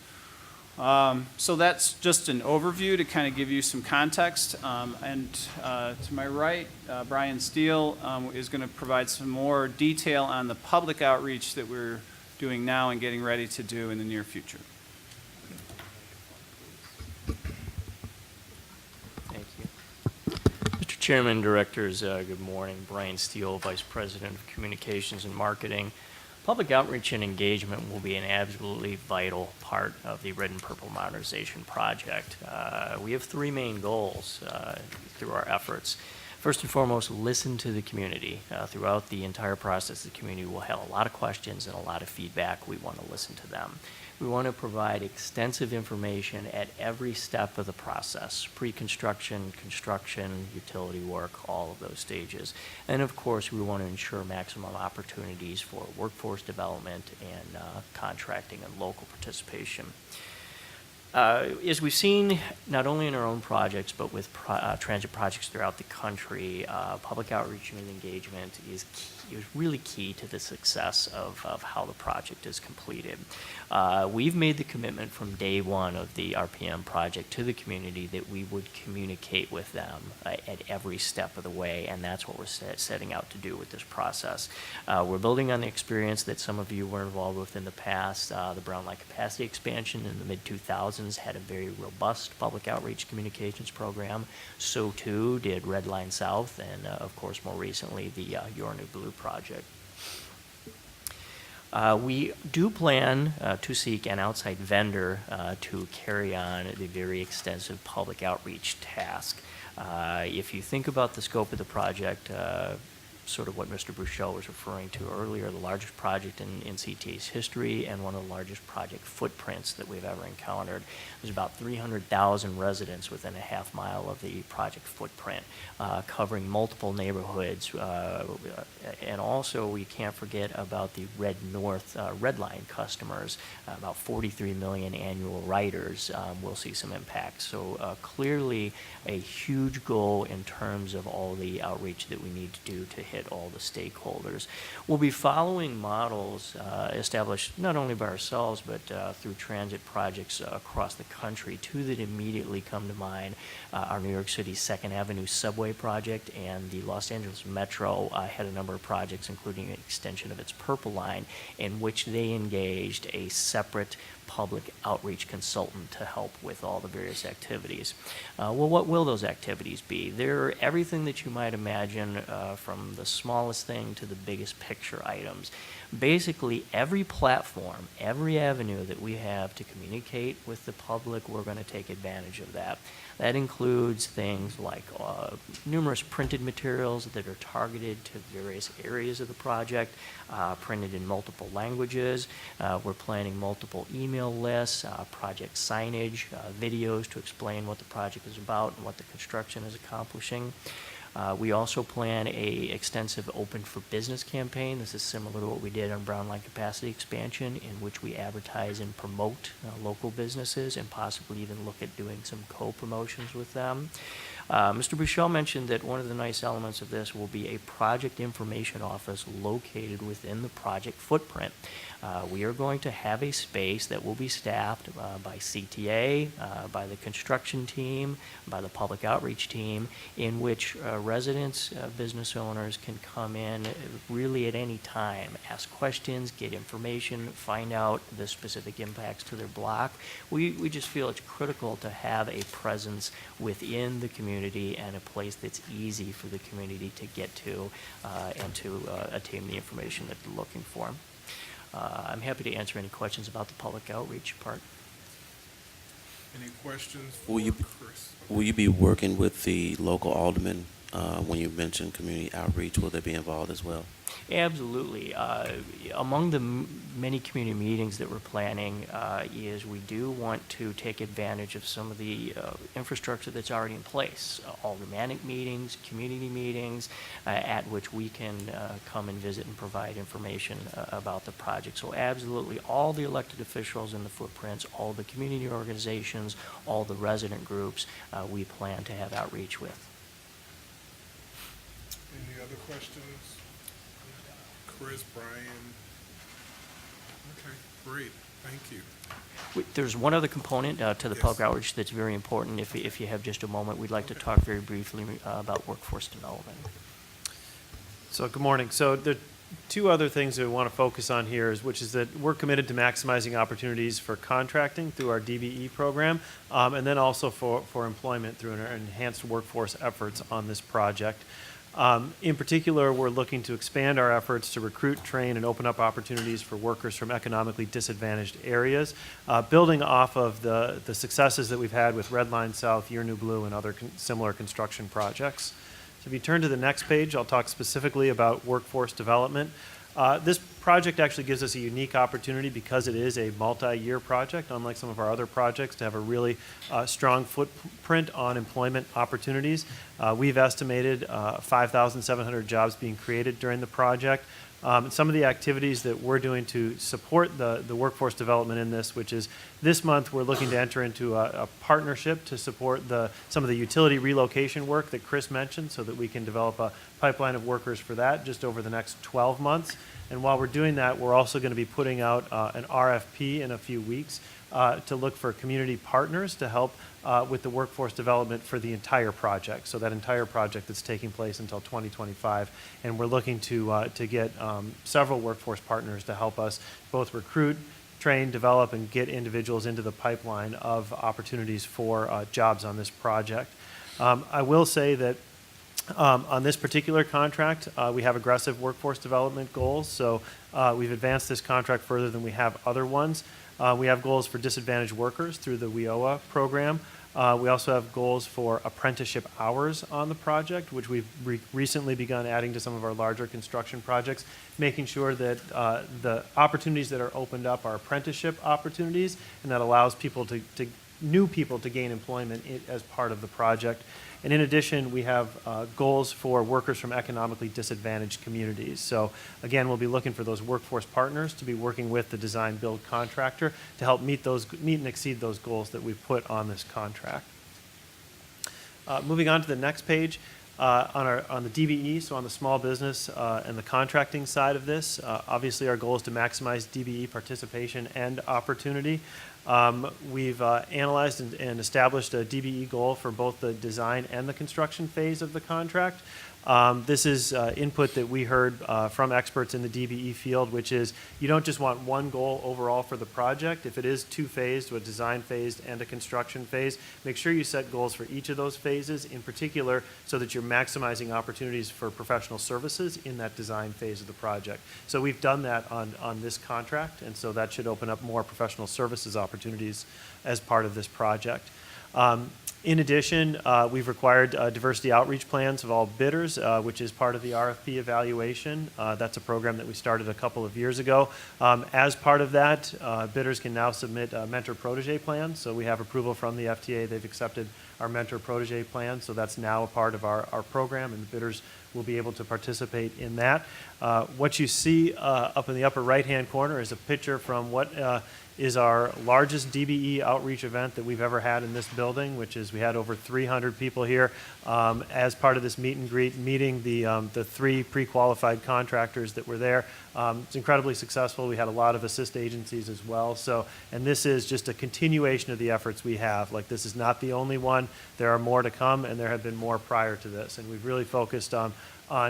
N: So that's just an overview to kind of give you some context. To my right, Brian Steele is going to provide some more detail on the public outreach that we're doing now and getting ready to do in the near future.
L: Thank you. Mr. Chairman, Directors, good morning. Brian Steele, Vice President of Communications and Marketing. Public outreach and engagement will be an absolutely vital part of the Red and Purple Modernization Project. We have 3 main goals through our efforts. First and foremost, listen to the community. Throughout the entire process, the community will have a lot of questions and a lot of feedback. We want to listen to them. We want to provide extensive information at every step of the process, pre-construction, construction, utility work, all of those stages. And of course, we want to ensure maximum opportunities for workforce development and contracting and local participation. As we've seen, not only in our own projects, but with transit projects throughout the country, public outreach and engagement is really key to the success of how the project is completed. We've made the commitment from day one of the RPM project to the community that we would communicate with them at every step of the way, and that's what we're setting out to do with this process. We're building on the experience that some of you were involved with in the past. The Brown Line capacity expansion in the mid-2000s had a very robust public outreach communications program. So too did Red Line South, and of course more recently the Your New Blue project. We do plan to seek an outside vendor to carry on the very extensive public outreach task. If you think about the scope of the project, sort of what Mr. Bruchel was referring to earlier, the largest project in CTA's history and one of the largest project footprints that we've ever encountered. There's about 300,000 residents within a half mile of the project footprint, covering multiple neighborhoods. And also, we can't forget about the Red North Red Line customers. About 43 million annual riders will see some impact. So clearly a huge goal in terms of all the outreach that we need to do to hit all the stakeholders. We'll be following models established not only by ourselves, but through transit projects across the country. 2 that immediately come to mind are New York City's 2nd Avenue subway project, and the Los Angeles Metro had a number of projects, including an extension of its Purple Line, in which they engaged a separate public outreach consultant to help with all the various activities. Well, what will those activities be? They're everything that you might imagine, from the smallest thing to the biggest picture items. Basically, every platform, every avenue that we have to communicate with the public, we're going to take advantage of that. That includes things like numerous printed materials that are targeted to various areas of the project, printed in multiple languages. We're planning multiple email lists, project signage, videos to explain what the project is about and what the construction is accomplishing. We also plan a extensive Open for Business campaign. This is similar to what we did on Brown Line Capacity Expansion, in which we advertise and promote local businesses and possibly even look at doing some co-promotions with them. Mr. Bouchel mentioned that one of the nice elements of this will be a project information office located within the project footprint. We are going to have a space that will be staffed by CTA, by the construction team, by the public outreach team, in which residents, business owners can come in really at any time, ask questions, get information, find out the specific impacts to their block. We just feel it's critical to have a presence within the community and a place that's easy for the community to get to and to attain the information that they're looking for. I'm happy to answer any questions about the public outreach part.
C: Any questions for
G: Will you
C: Chris?
G: Will you be working with the local aldermen when you mention community outreach? Will they be involved as well?
L: Absolutely. Among the many community meetings that we're planning is we do want to take advantage of some of the infrastructure that's already in place. Aldermanic meetings, community meetings, at which we can come and visit and provide information about the project. So absolutely, all the elected officials in the footprints, all the community organizations, all the resident groups, we plan to have outreach with.
C: Any other questions? Chris, Brian? Okay, great, thank you.
L: There's one other component to the public outreach that's very important. If you have just a moment, we'd like to talk very briefly about workforce development.
P: So good morning. So there are two other things that we want to focus on here, which is that we're committed to maximizing opportunities for contracting through our DBE program, and then also for employment through our enhanced workforce efforts on this project. In particular, we're looking to expand our efforts to recruit, train, and open up opportunities for workers from economically disadvantaged areas, building off of the successes that we've had with Red Line South, Year New Blue, and other similar construction projects. So if you turn to the next page, I'll talk specifically about workforce development. This project actually gives us a unique opportunity because it is a multi-year project, unlike some of our other projects, to have a really strong footprint on employment opportunities. We've estimated 5,700 jobs being created during the project. Some of the activities that we're doing to support the workforce development in this month we're looking to enter into a partnership to support some of the utility relocation work that Chris mentioned, so that we can develop a pipeline of workers for that just over the next 12 months. And while we're doing that, we're also going to be putting out an RFP in a few weeks to look for community partners to help with the workforce development for the entire project. So that entire project that's taking place until 2025. And we're looking to get several workforce partners to help us both recruit, train, develop, and get individuals into the pipeline of opportunities for jobs on this project. I will say that on this particular contract, we have aggressive workforce development goals. So we've advanced this contract further than we have other ones. We have goals for disadvantaged workers through the WIOA program. We also have goals for apprenticeship hours on the project, which we've recently begun adding to some of our larger construction projects, making sure that the opportunities that are opened up are apprenticeship opportunities, and that allows people new people to gain employment as part of the project. And in addition, we have goals for workers from economically disadvantaged communities. So again, we'll be looking for those workforce partners to be working with the design build contractor to help meet and exceed those goals that we've put on this contract. Moving on to the next page, on the DBE, so on the small business and the contracting side of this, obviously our goal is to maximize DBE participation and opportunity. We've analyzed and established a DBE goal for both the design and the construction phase of the contract. This is input that we heard from experts in the DBE field, which is you don't just want one goal overall for the project. If it is two-phased, a design phase and a construction phase, make sure you set goals for each of those phases, in particular so that you're maximizing opportunities for professional services in that design phase of the project. So we've done that on this contract, and so that should open up more professional services opportunities as part of this project. In addition, we've required diversity outreach plans of all bidders, which is part of the RFP evaluation. That's a program that we started a couple of years ago. As part of that, bidders can now submit mentor-protege plans. So we have approval from the FTA. They've accepted our mentor-protege plan, so that's now a part of our program, and the bidders will be able to participate in that. What you see up in the upper right-hand corner is a picture from what is our largest DBE outreach event that we've ever had in this building, which is we had over 300 people here as part of this meet and greet, meeting the 3 pre-qualified contractors that were there. It's incredibly successful. We had a lot of assist agencies as well. So, and this is just a continuation of the efforts we have. Like, this is not the only one. There are more to come, and there have been more prior to this. And we've really focused on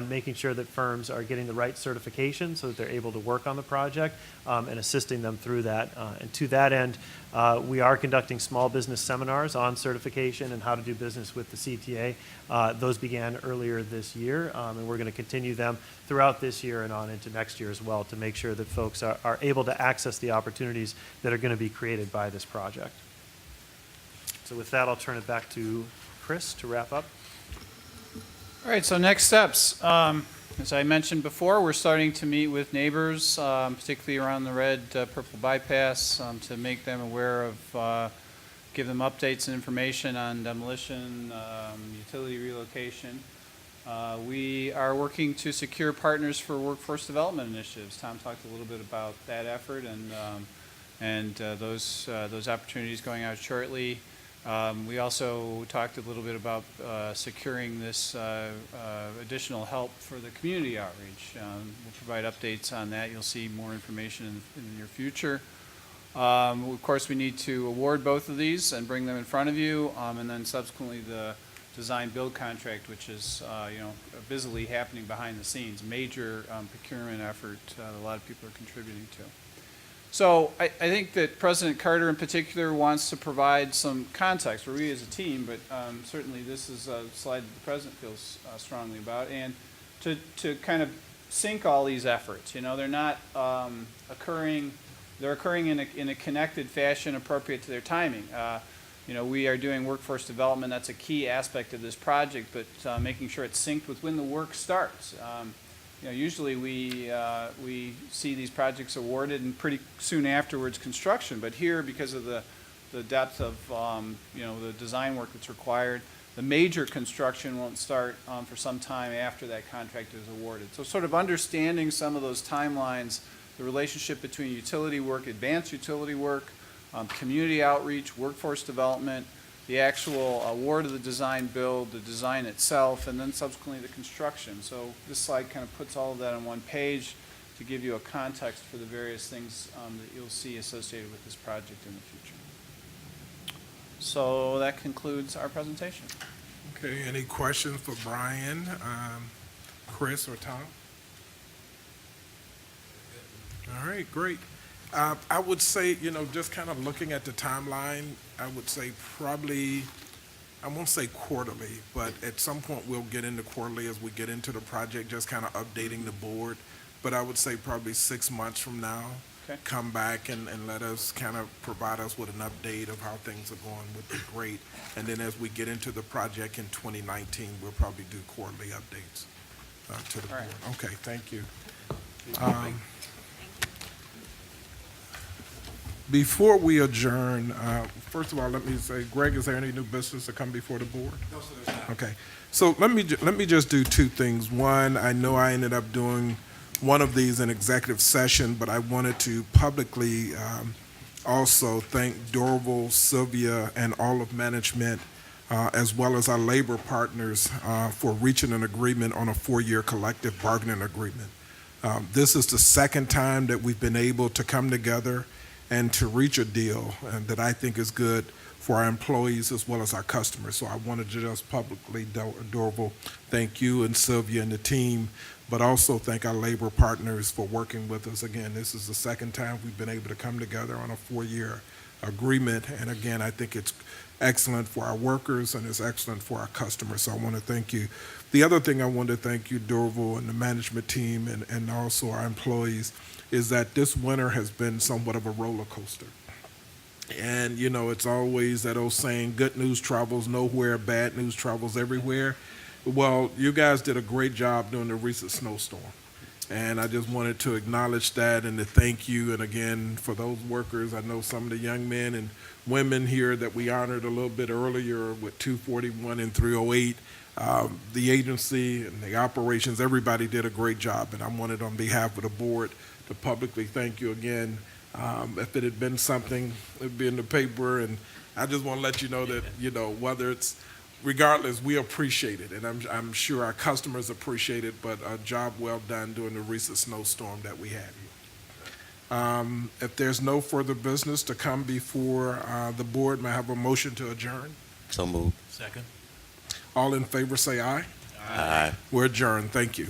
P: making sure that firms are getting the right certification so that they're able to work on the project and assisting them through that. And to that end, we are conducting small business seminars on certification and how to do business with the CTA. Those began earlier this year, and we're going to continue them throughout this year and on into next year as well to make sure that folks are able to access the opportunities that are going to be created by this project. So with that, I'll turn it back to Chris to wrap up.
N: All right, so next steps. As I mentioned before, we're starting to meet with neighbors, particularly around the red purple bypass, to make them aware of, give them updates and information on demolition, utility relocation. We are working to secure partners for workforce development initiatives. Tom talked a little bit about that effort and those opportunities going out shortly. We also talked a little bit about securing this additional help for the community outreach. We'll provide updates on that. You'll see more information in the near future. Of course, we need to award both of these and bring them in front of you, and then subsequently the design-build contract, which is busily happening behind the scenes. Major procurement effort that a lot of people are contributing to. So I think that President Carter in particular wants to provide some context for we as a team, but certainly this is a slide that the President feels strongly about, and to kind of sync all these efforts. They're not occurring, they're occurring in a connected fashion appropriate to their timing. We are doing workforce development. That's a key aspect of this project, but making sure it's synced with when the work starts. Usually we see these projects awarded and pretty soon afterwards construction, but here, because of the depth of the design work that's required, the major construction won't start for some time after that contract is awarded. So sort of understanding some of those timelines, the relationship between utility work, advanced utility work, community outreach, workforce development, the actual award of the design build, the design itself, and then subsequently the construction. So this slide kind of puts all of that on one page to give you a context for the various things that you'll see associated with this project in the future. So that concludes our presentation.
C: Okay, any questions for Brian, Chris, or Tom? All right, great. I would say, just kind of looking at the timeline, I would say probably, I won't say quarterly, but at some point we'll get into quarterly as we get into the project, just kind of updating the board. But I would say probably 6 months from now,
N: Okay.
C: come back and let us kind of provide us with an update of how things are going would be great. And then as we get into the project in 2019, we'll probably do quarterly updates to the
N: All
C: board.
N: right.
C: Okay, thank you. Before we adjourn, first of all, let me say, Greg, is there any new business to come before the board?
A: No, sir, there's not.
C: Okay, so let me just do 2 things. One, I know I ended up doing one of these in executive session, but I wanted to publicly also thank Dorval, Sylvia, and all of management, as well as our labor partners for reaching an agreement on a 4-year collective bargaining agreement. This is the second time that we've been able to come together and to reach a deal that I think is good for our employees as well as our customers. So I wanted to just publicly, Dorval, thank you and Sylvia and the team, but also thank our labor partners for working with us. Again, this is the second time we've been able to come together on a 4-year agreement. And again, I think it's excellent for our workers and it's excellent for our customers. So I want to thank you. The other thing I want to thank you, Dorval, and the management team and also our employees, is that this winter has been somewhat of a roller coaster. And, you know, it's always that old saying, good news travels nowhere, bad news travels everywhere. Well, you guys did a great job during the recent snowstorm. And I just wanted to acknowledge that and to thank you. And again, for those workers, I know some of the young men and women here that we honored a little bit earlier with 241 and 308. The agency and the operations, everybody did a great job. And I wanted on behalf of the board to publicly thank you again. If it had been something, it'd be in the paper. And I just want to let you know that, you know, whether it's, regardless, we appreciate it, and I'm sure our customers appreciate it, but a job well done during the recent snowstorm that we had here. If there's no further business to come before the board, may I have a motion to adjourn?
G: So moved.
O: Second.
C: All in favor say aye.
G: Aye.
C: We're adjourned. Thank you.